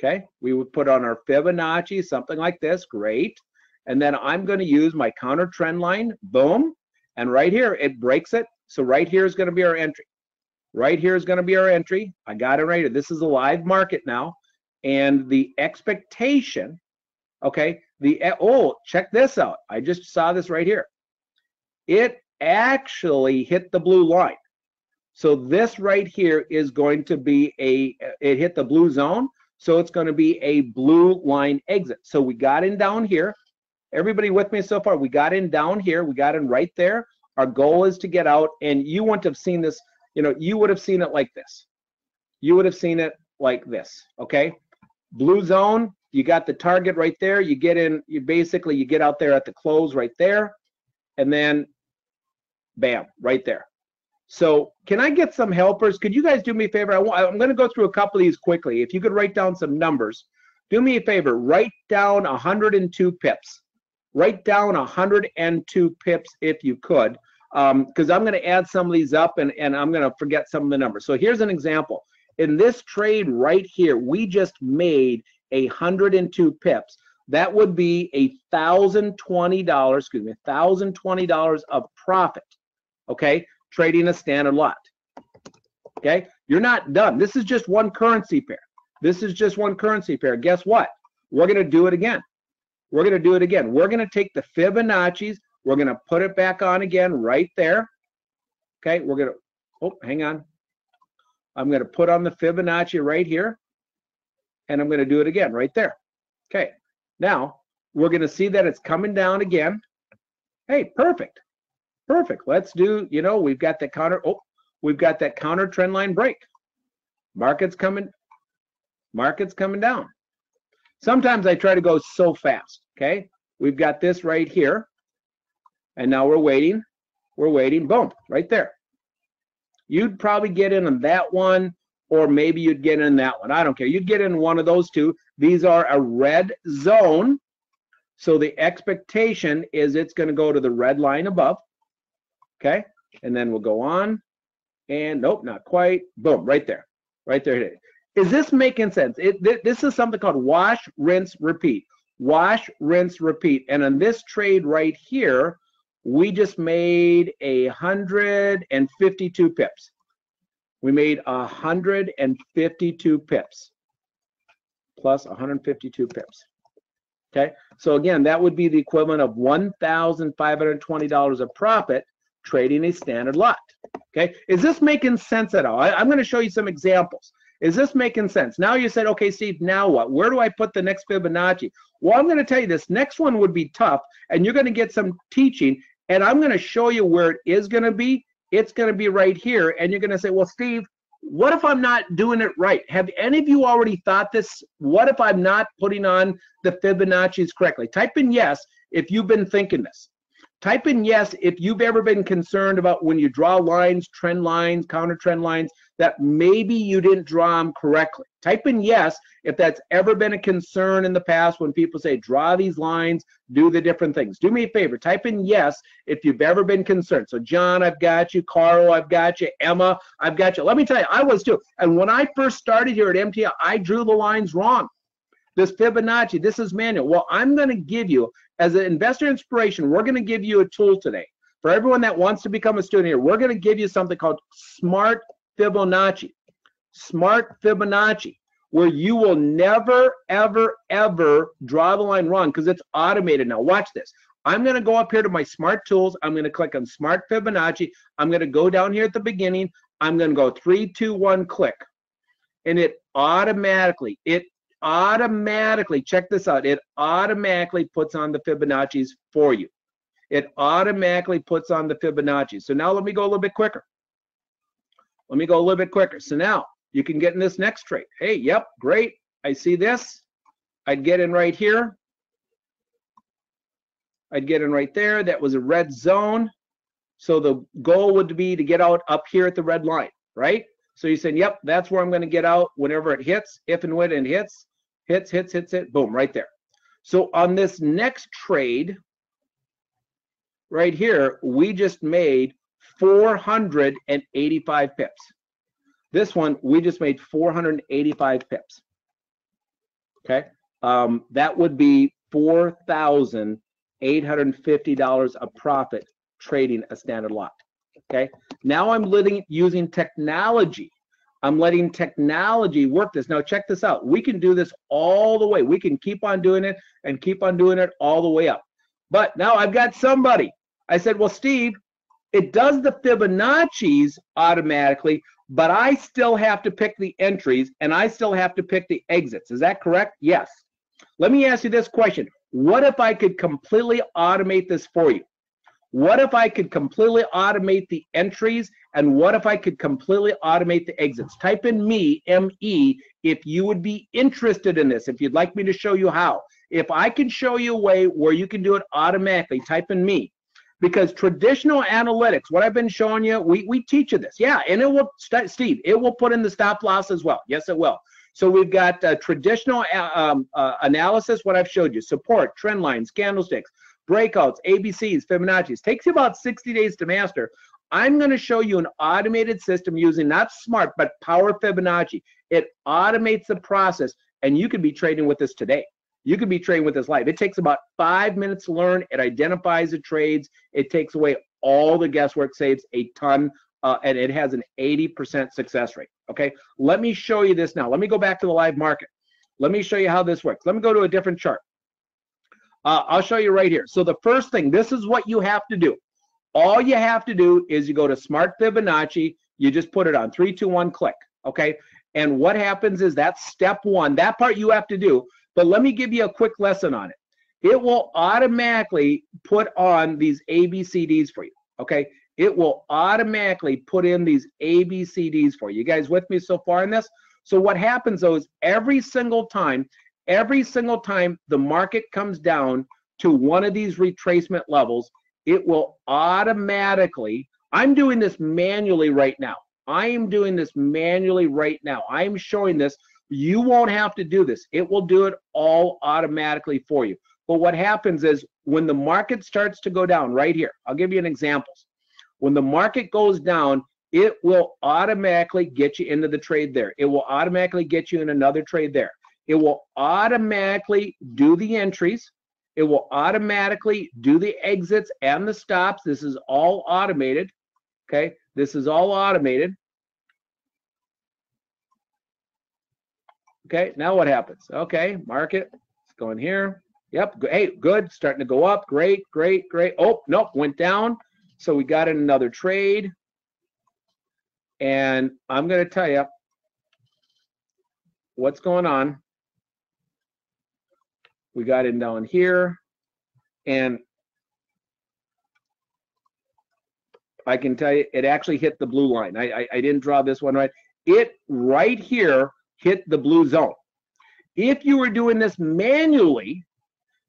Okay, we would put on our Fibonacci, something like this, great. And then I'm going to use my counter trend line, boom. And right here, it breaks it. So right here is going to be our entry. Right here is going to be our entry. I got it right here. This is a live market now. And the expectation, okay, oh, check this out. I just saw this right here. It actually hit the blue line. So this right here is going to be it hit the blue zone. So it's going to be a blue line exit. So we got in down here. Everybody with me so far? We got in down here. We got in right there. Our goal is to get out. And you wouldn't have seen this, you know, you would have seen it like this. You would have seen it like this, okay? Blue zone, you got the target right there. You get in, you get out there at the close right there. And then, bam, right there. So can I get some helpers? Could you guys do me a favor? I'm going to go through a couple of these quickly. If you could write down some numbers, do me a favor. Write down 102 pips. Write down 102 pips if you could, because I'm going to add some of these up and I'm going to forget some of the numbers. So here's an example. In this trade right here, we just made 102 pips. That would be $1,020, excuse me, $1,020 of profit, okay? Trading a standard lot, okay? You're not done. This is just one currency pair. This is just one currency pair. Guess what? We're going to do it again. We're going to do it again. We're going to take the Fibonacci's. We're going to put it back on again right there, okay? We're going to, oh, hang on. I'm going to put on the Fibonacci right here, and I'm going to do it again right there, okay? Now, we're going to see that it's coming down again. Hey, perfect. Perfect. Let's do, you know, we've got that counter, oh, we've got that counter trend line break. Market's coming down. Sometimes I try to go so fast, okay? We've got this right here, and now we're waiting, boom, right there. You'd probably get in on that one, or maybe you'd get in that one. I don't care. You'd get in one of those two. These are a red zone, so the expectation is it's going to go to the red line above. Okay, and then we'll go on, and nope, not quite. Boom, right there, right there. Is this making sense? This is something called wash, rinse, repeat. Wash, rinse, repeat. And on this trade right here, we just made 152 pips. We made 152 pips plus 152 pips. Okay, so again, that would be the equivalent of $1,520 of profit trading a standard lot. Okay, is this making sense at all? I'm going to show you some examples. Is this making sense? Now you said, okay, Steve, now what? Where do I put the next Fibonacci? Well, I'm going to tell you this next one would be tough, and you're going to get some teaching, and I'm going to show you where it is going to be. It's going to be right here, and you're going to say, well, Steve, what if I'm not doing it right? Have any of you already thought this? What if I'm not putting on the Fibonacci's correctly? Type in yes if you've been thinking this. Type in yes if you've ever been concerned about when you draw lines, trend lines, counter trend lines, that maybe you didn't draw them correctly. Type in yes if that's ever been a concern in the past when people say draw these lines, do the different things. Do me a favor, type in yes if you've ever been concerned. So John, I've got you. Carl, I've got you. Emma, I've got you. Let me tell you, I was too. And when I first started here at MTI, I drew the lines wrong. This Fibonacci, this is manual. Well, I'm going to give you, as an investor inspiration, we're going to give you a tool today. For everyone that wants to become a student here, we're going to give you something called Smart Fibonacci. Smart Fibonacci, where you will never, ever, ever draw the line wrong because it's automated now. Watch this. I'm going to go up here to my Smart Tools. I'm going to click on Smart Fibonacci. I'm going to go down here at the beginning. I'm going to go 3, 2, 1, click. And it automatically, check this out, it automatically puts on the Fibonacci's for you. It automatically puts on the Fibonacci. So now let me go a little bit quicker. Let me go a little bit quicker. So now you can get in this next trade. Hey, yep, great. I see this. I'd get in right here. I'd get in right there. That was a red zone. So the goal would be to get out up here at the red line, right? So you said, yep, that's where I'm going to get out whenever it hits, if and when it hits. Hits, boom, right there. So on this next trade right here, we just made 485 pips. This one, we just made 485 pips. Okay, that would be $4,850 a profit trading a standard lot. Okay, now I'm using technology. I'm letting technology work this. Now check this out. We can do this all the way. We can keep on doing it and keep on doing it all the way up. But now I've got somebody. I said, well, Steve, it does the Fibonacci's automatically, but I still have to pick the entries and I still have to pick the exits. Is that correct? Yes. Let me ask you this question. What if I could completely automate this for you? What if I could completely automate the entries, and what if I could completely automate the exits? Type in me, M-E, if you would be interested in this, if you'd like me to show you how. If I can show you a way where you can do it automatically, type in me. Because traditional analytics, what I've been showing you, we teach you this. Yeah, and it will, Steve, it will put in the stop loss as well. Yes, it will. So we've got traditional analysis, what I've showed you, support, trend lines, candlesticks, breakouts, ABCs, Fibonacci's. Takes you about 60 days to master. I'm going to show you an automated system using not smart, but Power Fibonacci. It automates the process, and you could be trading with this today. You could be trading with this live. It takes about 5 minutes to learn. It identifies the trades. It takes away all the guesswork, saves a ton, and it has an 80% success rate. Okay, let me show you this now. Let me go back to the live market. Let me show you how this works. Let me go to a different chart. I'll show you right here. So the first thing, this is what you have to do. All you have to do is you go to Smart Fibonacci, you just put it on 3, 2, 1, click, okay? And what happens is that's step one. That part you have to do, but let me give you a quick lesson on it. It will automatically put on these ABCDs for you, okay? It will automatically put in these ABCDs for you. You guys with me so far in this? So what happens though is every single time the market comes down to one of these retracement levels, it will automatically, I'm doing this manually right now. I'm showing this. You won't have to do this. It will do it all automatically for you. But what happens is when the market starts to go down right here, I'll give you an example. When the market goes down, it will automatically get you into the trade there. It will automatically get you in another trade there. It will automatically do the entries. It will automatically do the exits and the stops. This is all automated. Okay, this is all automated. Okay, now what happens? Okay, market, let's go in here. Yep, hey, good, starting to go up. Great, great, great. Oh, nope, went down. So we got in another trade. And I'm going to tell you what's going on. We got in down here, and I can tell you it actually hit the blue line. I didn't draw this one right. It right here hit the blue zone. If you were doing this manually,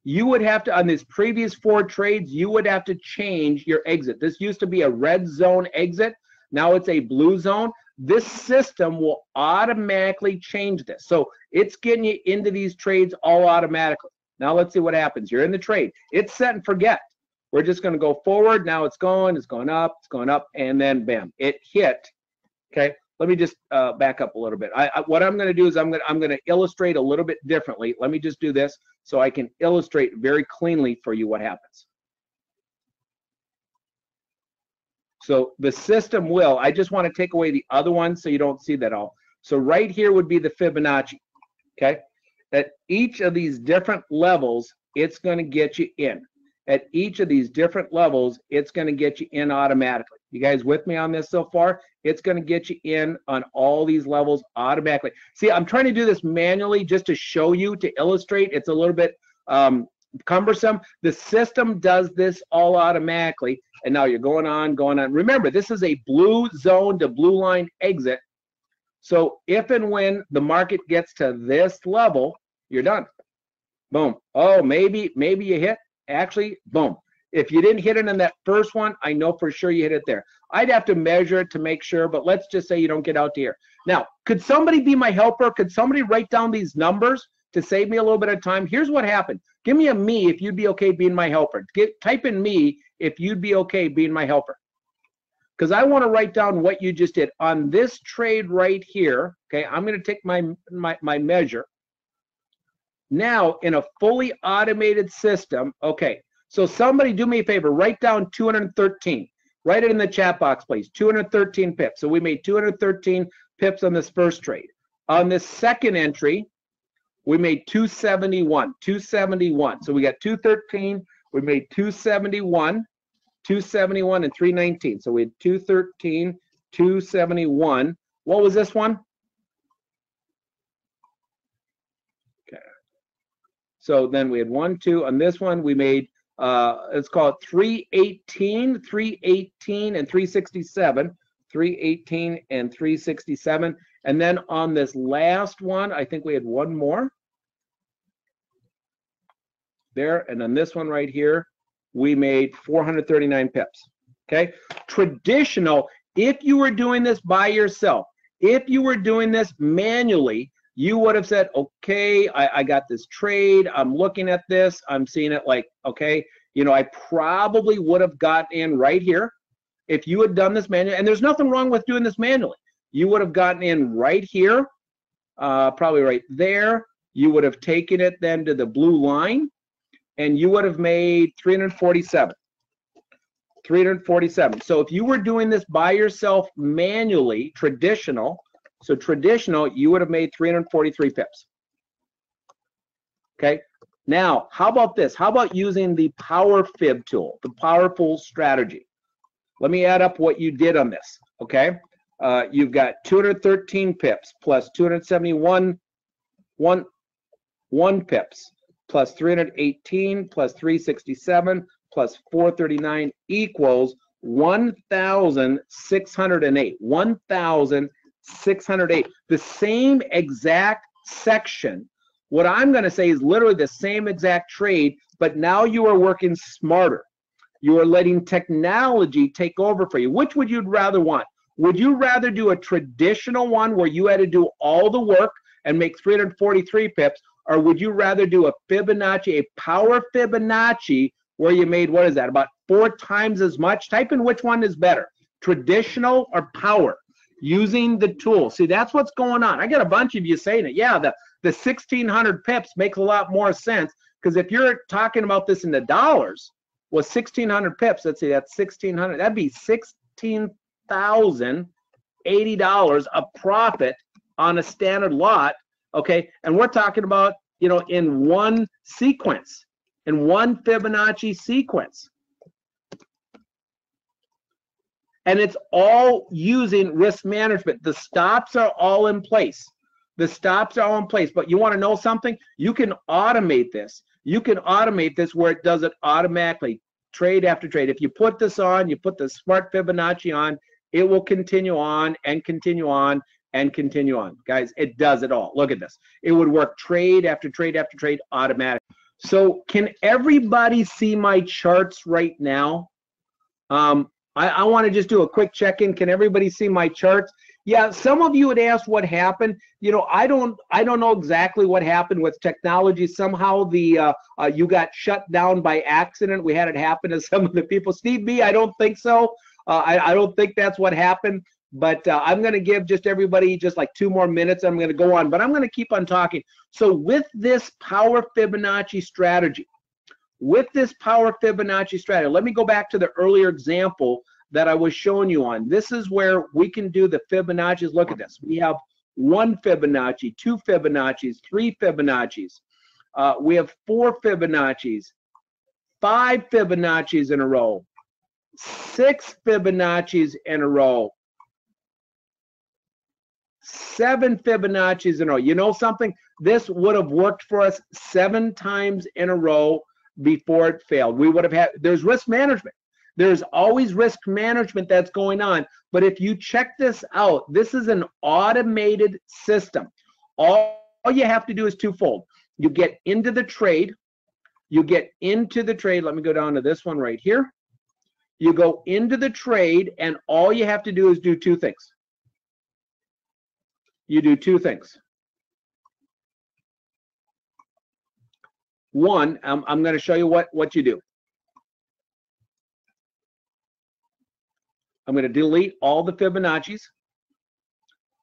you would have to, on these previous 4 trades, you would have to change your exit. This used to be a red zone exit. Now it's a blue zone. This system will automatically change this. So it's getting you into these trades all automatically. Now let's see what happens. You're in the trade. It's set and forget. We're just going to go forward. Now it's going up, and then bam, it hit. Okay, let me just back up a little bit. What I'm going to do is I'm going to illustrate a little bit differently. Let me just do this so I can illustrate very cleanly for you what happens. So the system will, I just want to take away the other one so you don't see that all. So right here would be the Fibonacci, okay? At each of these different levels, it's going to get you in. At each of these different levels, it's going to get you in automatically. You guys with me on this so far? It's going to get you in on all these levels automatically. See, I'm trying to do this manually just to show you, to illustrate. It's a little bit cumbersome. The system does this all automatically, and now you're going on. Remember, this is a blue zone to blue line exit. So if and when the market gets to this level, you're done. Boom. Oh, maybe you hit. Actually, boom. If you didn't hit it in that first one, I know for sure you hit it there. I'd have to measure it to make sure, but let's just say you don't get out to here. Now, could somebody be my helper? Could somebody write down these numbers to save me a little bit of time? Here's what happened. Give me a me if you'd be okay being my helper. Type in me if you'd be okay being my helper. Because I want to write down what you just did. On this trade right here, okay, I'm going to take my measure. Now, in a fully automated system, okay, so somebody do me a favor, write down 213. Write it in the chat box, please. 213 pips. So we made 213 pips on this first trade. On this second entry, we made 271. 271. So we got 213. We made 271. 271 and 319. So we had 213, 271. What was this one? Okay. So then we had 1, 2. On this one, we made, let's call it 318, 318 and 367. 318 and 367. And then on this last one, I think we had one more. There. And on this one right here, we made 439 pips. Okay. Traditional, if you were doing this by yourself, if you were doing this manually, you would have said, okay, I got this trade. I'm looking at this. I'm seeing it like, okay, you know, I probably would have gotten in right here. If you had done this manually, and there's nothing wrong with doing this manually, you would have gotten in right here, probably right there. You would have taken it then to the blue line, and you would have made 347. 347. So if you were doing this by yourself manually, traditional, so traditional, you would have made 343 pips. Okay. Now, how about this? How about using the power fib tool, the powerful strategy? Let me add up what you did on this. Okay. You've got 213 pips plus 271 one pips plus 318 plus 367 plus 439 equals 1,608. 1,608. The same exact section. What I'm going to say is literally the same exact trade, but now you are working smarter. You are letting technology take over for you. Which would you rather want? Would you rather do a traditional one where you had to do all the work and make 343 pips, or would you rather do a Fibonacci, a power Fibonacci, where you made, what is that, about 4 times as much? Type in which one is better, traditional or power, using the tool. See, that's what's going on. I got a bunch of you saying it. Yeah, the 1,600 pips makes a lot more sense, because if you're talking about this in the dollars, well, 1,600 pips, let's see, that's 1,600. That'd be $16,080 a profit on a standard lot, okay? And we're talking about, you know, in one sequence, in one Fibonacci sequence. And it's all using risk management. The stops are all in place. The stops are all in place. But you want to know something? You can automate this. You can automate this where it does it automatically, trade after trade. If you put this on, you put the smart Fibonacci on, it will continue on and continue on and continue on. Guys, it does it all. Look at this. It would work trade after trade after trade automatic. So can everybody see my charts right now? I want to just do a quick check-in. Can everybody see my charts? Yeah, some of you had asked what happened. You know, I don't know exactly what happened with technology. Somehow the you got shut down by accident. We had it happen to some of the people. Steve B, I don't think so. I don't think that's what happened. But I'm going to give just everybody just like 2 more minutes. I'm going to go on, but I'm going to keep on talking. So with this power Fibonacci strategy, let me go back to the earlier example that I was showing you on. This is where we can do the Fibonacci's. Look at this. We have 1 Fibonacci, 2 Fibonacci's, 3 Fibonacci's. We have 4 Fibonacci's, 5 Fibonacci's in a row, 6 Fibonacci's in a row, 7 Fibonacci's in a row. You know something? This would have worked for us 7 times in a row before it failed. We would have had, there's risk management. There's always risk management that's going on. But if you check this out, this is an automated system. All you have to do is twofold. You get into the trade. Let me go down to this one right here. You go into the trade, and all you have to do is do 2 things. You do 2 things. One, I'm going to show you what you do. I'm going to delete all the Fibonacci's.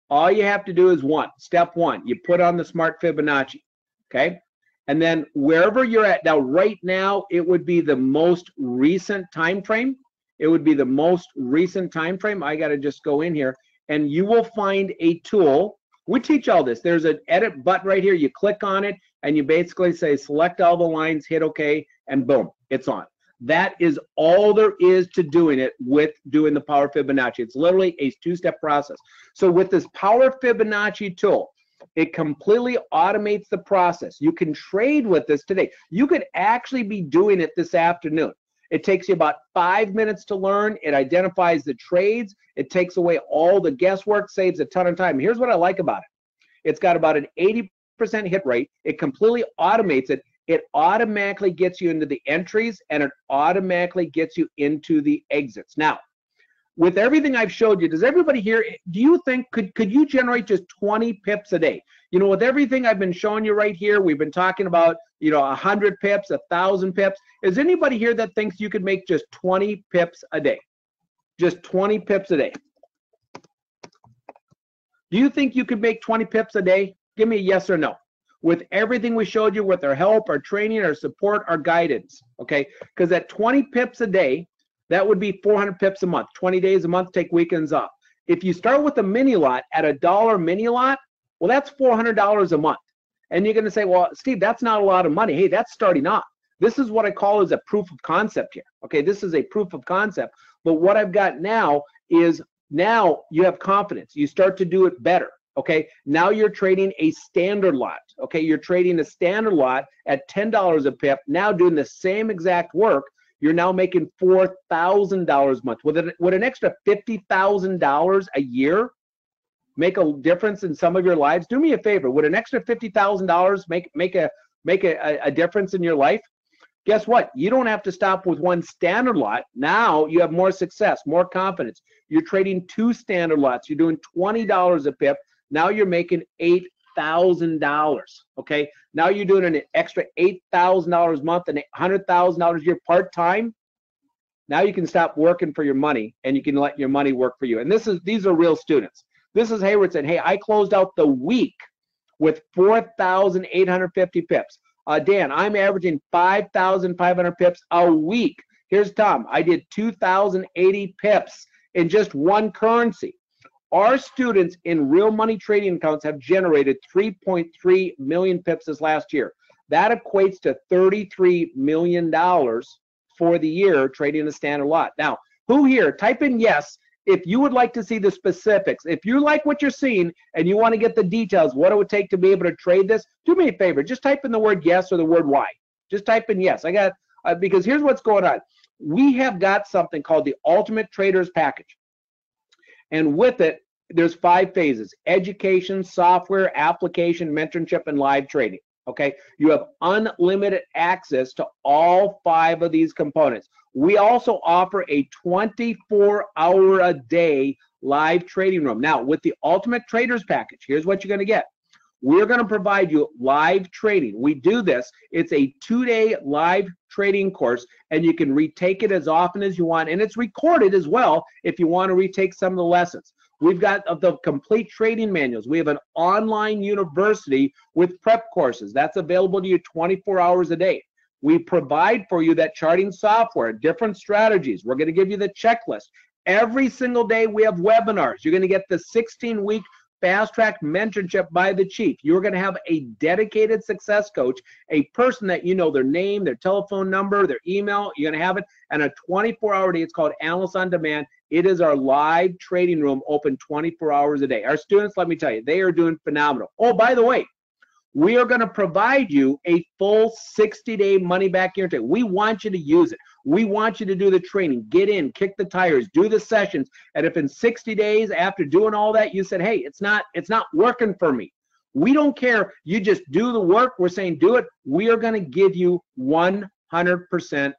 All you have to do is step one, you put on the Smart Fibonacci, okay? And then wherever you're at, now right now, it would be the most recent time frame. I got to just go in here, and you will find a tool. We teach all this. There's an edit button right here. You click on it, and you basically say, select all the lines, hit OK, and boom, it's on. That is all there is to doing it with doing the Power Fibonacci. It's literally a 2-step process. So with this Power Fibonacci tool, it completely automates the process. You can trade with this today. You could actually be doing it this afternoon. It takes you about 5 minutes to learn. It identifies the trades. It takes away all the guesswork, saves a ton of time. Here's what I like about it. It's got about an 80% hit rate. It completely automates it. It automatically gets you into the entries, and it automatically gets you into the exits. Now, with everything I've showed you, does everybody here, do you think, could you generate just 20 pips a day? You know, with everything I've been showing you right here, we've been talking about, 100 pips, 1,000 pips. Is anybody here that thinks you could make just 20 pips a day? Just 20 pips a day. Do you think you could make 20 pips a day? Give me a yes or no. With everything we showed you, with our help, our training, our support, our guidance, okay? Because at 20 pips a day, that would be 400 pips a month. 20 days a month, take weekends off. If you start with a mini lot at $1 mini lot, well, that's $400 a month. And you're going to say, well, Steve, that's not a lot of money. Hey, that's starting off. This is what I call as a proof of concept here. Okay, this is a proof of concept. But what I've got now is now you have confidence. You start to do it better. Okay, now you're trading a standard lot. Okay, you're trading a standard lot at $10 a pip. Now doing the same exact work, you're now making $4,000 a month. Would an extra $50,000 a year make a difference in some of your lives? Do me a favor. Would an extra $50,000 make a difference in your life? Guess what? You don't have to stop with one standard lot. Now you have more success, more confidence. You're trading 2 standard lots. You're doing $20 a pip. Now you're making $8,000. Okay. Now you're doing an extra $8,000 a month and $100,000 a year part-time. Now you can stop working for your money, and you can let your money work for you. And these are real students. This is Hayward saying, hey, I closed out the week with 4,850 pips. Dan, I'm averaging 5,500 pips a week. Here's Tom. I did 2,080 pips in just one currency. Our students in real money trading accounts have generated 3.3 million pips this last year. That equates to $33 million for the year trading a standard lot. Now, who here, type in yes if you would like to see the specifics. If you like what you're seeing and you want to get the details, what it would take to be able to trade this, do me a favor. Just type in the word yes or the word why. Just type in yes. I got, because here's what's going on. We have got something called the Ultimate Traders Package. And with it, there's 5 phases: education, software, application, mentorship, and live trading. Okay, you have unlimited access to all 5 of these components. We also offer a 24-hour-a-day live trading room. Now, with the Ultimate Traders Package, here's what you're going to get. We're going to provide you live trading. We do this. It's a 2-day live trading course, and you can retake it as often as you want, and it's recorded as well if you want to retake some of the lessons. We've got the complete trading manuals. We have an online university with prep courses. That's available to you 24 hours a day. We provide for you that charting software, different strategies. We're going to give you the checklist. Every single day we have webinars. You're going to get the 16-week Fast Track Mentorship by the Chief. You're going to have a dedicated success coach, a person that you know their name, their telephone number, their email. You're going to have it, and a 24-hour day. It's called Analyst on Demand. It is our live trading room, open 24 hours a day. Our students, let me tell you, they are doing phenomenal. Oh, by the way, we are going to provide you a full 60-day money-back guarantee. We want you to use it. We want you to do the training, get in, kick the tires, do the sessions, and if in 60 days after doing all that you said, hey, it's not working for me, we don't care. You just do the work. We're saying do it. We are going to give you 100%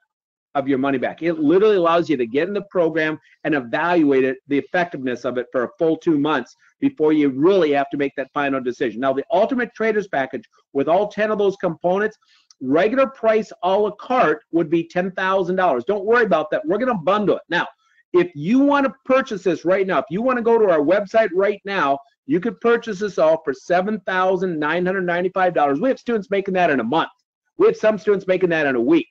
of your money back. It literally allows you to get in the program and evaluate it, the effectiveness of it for a full 2 months before you really have to make that final decision. Now, the Ultimate Traders Package with all 10 of those components, regular price a la carte would be $10,000. Don't worry about that. We're going to bundle it. Now, if you want to purchase this right now, if you want to go to our website right now, you could purchase this all for $7,995. We have students making that in a month. We have some students making that in a week.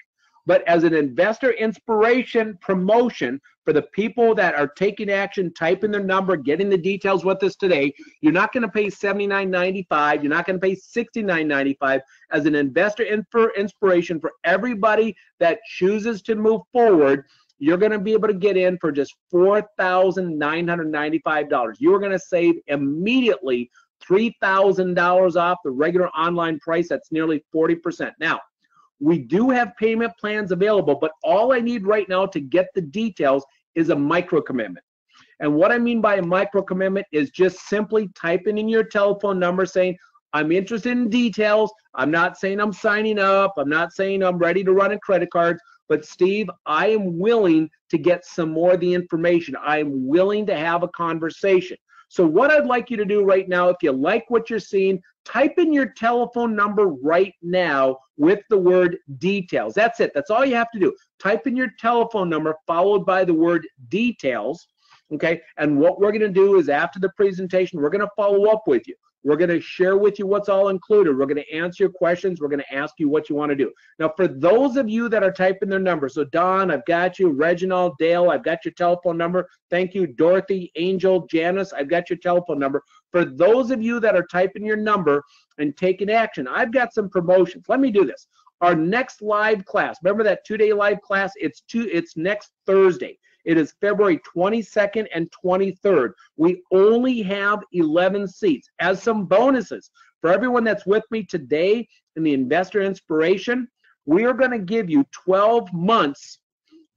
But as an investor inspiration promotion for the people that are taking action, typing their number, getting the details with us today, you're not going to pay $79.95. You're not going to pay $69.95. As an investor inspiration for everybody that chooses to move forward, you're going to be able to get in for just $4,995. You are going to save immediately $3,000 off the regular online price. That's nearly 40%. Now, we do have payment plans available, but all I need right now to get the details is a micro commitment. And what I mean by a micro commitment is just simply typing in your telephone number saying, I'm interested in details. I'm not saying I'm signing up. I'm not saying I'm ready to run a credit card. But Steve, I am willing to get some more of the information. I am willing to have a conversation. So what I'd like you to do right now, if you like what you're seeing, type in your telephone number right now with the word details. That's it. That's all you have to do. Type in your telephone number followed by the word details. Okay. And what we're going to do is after the presentation, we're going to follow up with you. We're going to share with you what's all included. We're going to answer your questions. We're going to ask you what you want to do. Now, for those of you that are typing their number, so Don, I've got you. Reginald, Dale, I've got your telephone number. Thank you. Dorothy, Angel, Janice, I've got your telephone number. For those of you that are typing your number and taking action, I've got some promotions. Let me do this. Our next live class, remember that 2-day live class? It's next Thursday. It is February 22nd and 23rd. We only have 11 seats. As some bonuses for everyone that's with me today in the Investor Inspiration, we are going to give you 12 months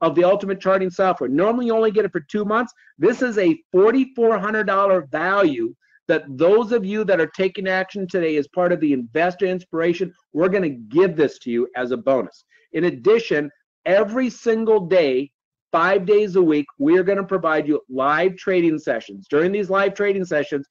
of the Ultimate Charting software. Normally you only get it for 2 months. This is a $4,400 value that those of you that are taking action today as part of the Investor Inspiration, we're going to give this to you as a bonus. In addition, every single day, 5 days a week, we are going to provide you live trading sessions. During these live trading sessions,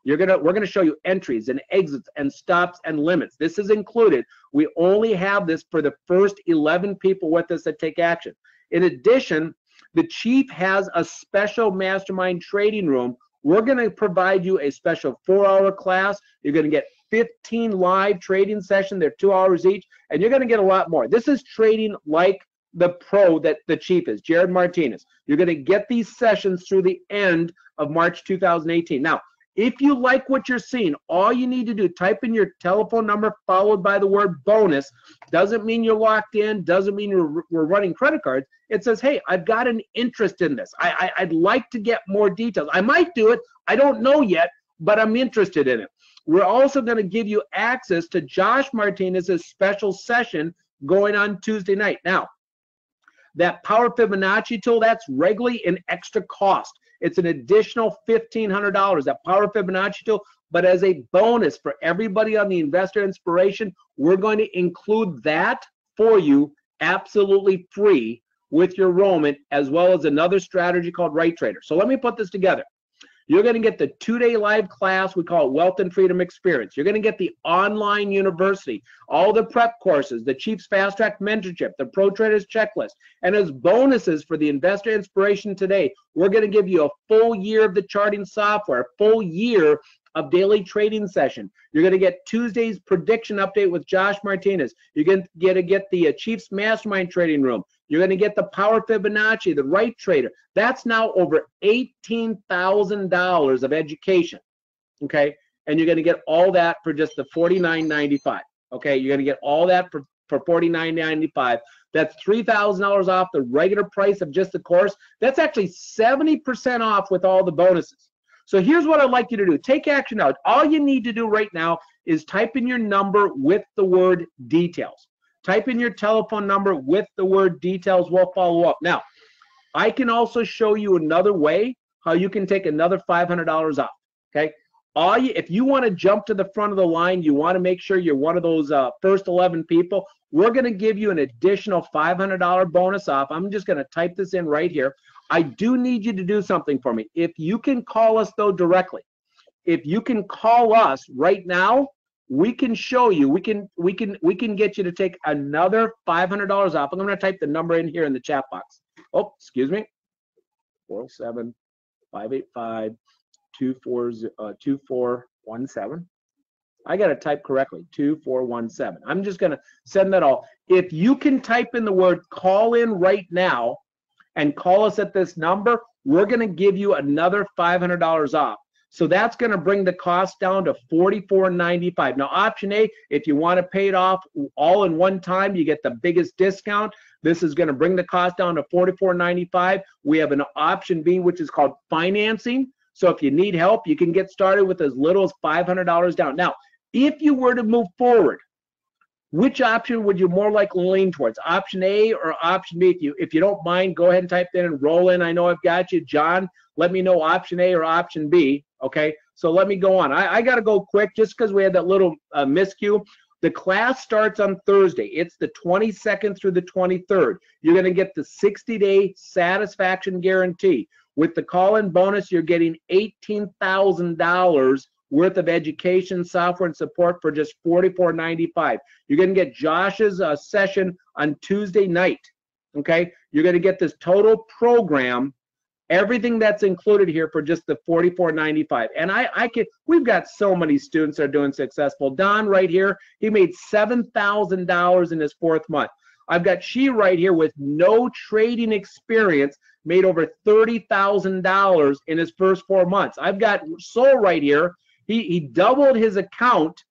we're going to show you entries and exits and stops and limits. This is included. We only have this for the first 11 people with us that take action. In addition, the Chief has a special mastermind trading room. We're going to provide you a special 4-hour class. You're going to get 15 live trading sessions. They're 2 hours each, and you're going to get a lot more. This is trading like the pro that the Chief is, Jared Martinez. You're going to get these sessions through the end of March 2018. Now, if you like what you're seeing, all you need to do, type in your telephone number followed by the word bonus. Doesn't mean you're locked in, doesn't mean we're running credit cards. It says, hey, I've got an interest in this. I'd like to get more details. I might do it. I don't know yet, but I'm interested in it. We're also going to give you access to Josh Martinez's special session going on Tuesday night. Now, that Power Fibonacci tool, that's regularly an extra cost. It's an additional $1,500. That Power Fibonacci tool, but as a bonus for everybody on the Investor Inspiration, we're going to include that for you absolutely free with your enrollment, as well as another strategy called Right Trader. So let me put this together. You're going to get the 2-day live class. We call it Wealth and Freedom Experience. You're going to get the online university, all the prep courses, the Chiefs Fast Track Mentorship, the Pro Traders Checklist. And as bonuses for the Investor Inspiration today, we're going to give you a full year of the charting software, a full year of daily trading session. You're going to get Tuesday's prediction update with Josh Martinez. You're going to get the Chiefs Mastermind Trading Room. You're going to get the Power Fibonacci, the Right Trader. That's now over $18,000 of education, okay? And you're going to get all that for just the $49.95, okay? You're going to get all that for $49.95. That's $3,000 off the regular price of just the course. That's actually 70% off with all the bonuses. So here's what I'd like you to do. Take action now. All you need to do right now is type in your number with the word details. Type in your telephone number with the word details. We'll follow up. Now, I can also show you another way how you can take another $500 off, okay? If you want to jump to the front of the line, you want to make sure you're one of those first 11 people, we're going to give you an additional $500 bonus off. I'm just going to type this in right here. I do need you to do something for me. If you can call us, though, directly, if you can call us right now, we can show you, we can get you to take another $500 off. I'm going to type the number in here in the chat box. Oh, excuse me. 407-585-2417. I got to type correctly, 2417. I'm just going to send that all. If you can type in the word call in right now and call us at this number, we're going to give you another $500 off. So that's going to bring the cost down to $44.95. Now, option A, if you want to pay it off all in one time, you get the biggest discount. This is going to bring the cost down to $44.95. We have an option B, which is called financing. So if you need help, you can get started with as little as $500 down. Now, if you were to move forward, which option would you more likely lean towards? Option A or option B? If you don't mind, go ahead and type that in and roll in. I know I've got you. John, let me know option A or option B. Okay, so let me go on. I got to go quick just because we had that little miscue. The class starts on Thursday. It's the 22nd through the 23rd. You're going to get the 60-day satisfaction guarantee. With the call-in bonus, you're getting $18,000 worth of education, software, and support for just $44.95. You're going to get Josh's session on Tuesday night, okay? You're going to get this total program, everything that's included here for just the $44.95. And we've got so many students that are doing successful. Don right here, he made $7,000 in his 4th month. I've got she right here with no trading experience, made over $30,000 in his first 4 months. I've got Sol right here. He doubled his account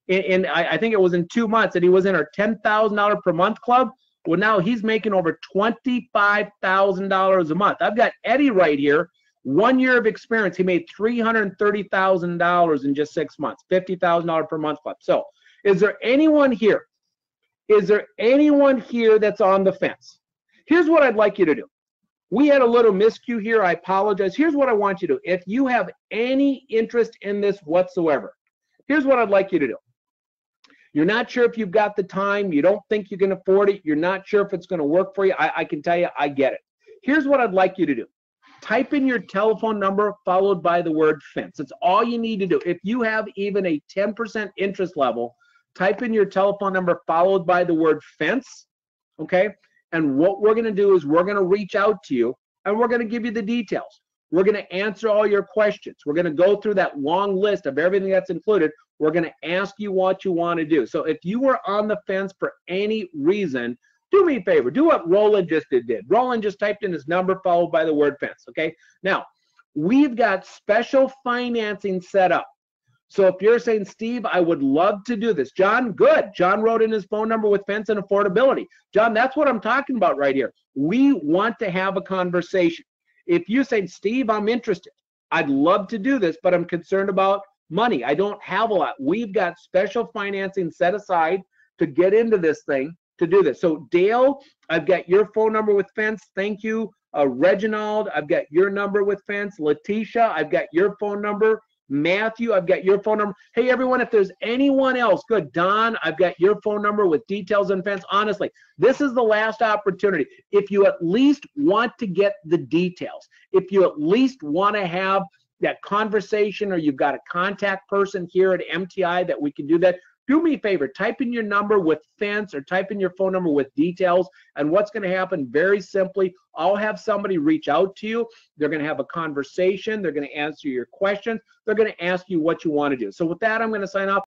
in I think it was in 2 months, and he was in our $10,000 per month club. Well, now he's making over $25,000 a month. I've got Eddie right here, 1 year of experience. He made $330,000 in just 6 months, $50,000 per month club. So is there anyone here? Is there anyone here that's on the fence? Here's what I'd like you to do. We had a little miscue here. I apologize. Here's what I want you to do. If you have any interest in this whatsoever, here's what I'd like you to do. You're not sure if you've got the time. You don't think you can afford it. You're not sure if it's going to work for you. I can tell you, I get it. Here's what I'd like you to do. Type in your telephone number followed by the word fence. That's all you need to do. If you have even a 10% interest level, type in your telephone number followed by the word fence, okay? And what we're going to do is we're going to reach out to you and we're going to give you the details. We're going to answer all your questions. We're going to go through that long list of everything that's included. We're going to ask you what you want to do. So if you were on the fence for any reason, do me a favor. Do what Roland just did. Roland just typed in his number followed by the word fence, okay? Now, we've got special financing set up. So if you're saying, Steve, I would love to do this. John, good. John wrote in his phone number with fence and affordability. John, that's what I'm talking about right here. We want to have a conversation. If you say, Steve, I'm interested. I'd love to do this, but I'm concerned about money. I don't have a lot. We've got special financing set aside to get into this thing to do this. So Dale, I've got your phone number with fence. Thank you. Reginald, I've got your number with fence. Letitia, I've got your phone number Matthew, I've got your phone number. Hey, everyone, if there's anyone else, good. Don, I've got your phone number with details and fence. Honestly, this is the last opportunity. If you at least want to get the details, if you at least want to have that conversation, or you've got a contact person here at MTI that we can do that, do me a favor, type in your number with fence or type in your phone number with details. And what's going to happen very simply, I'll have somebody reach out to you. They're going to have a conversation. They're going to answer your questions. They're going to ask you what you want to do. So with that, I'm going to sign off.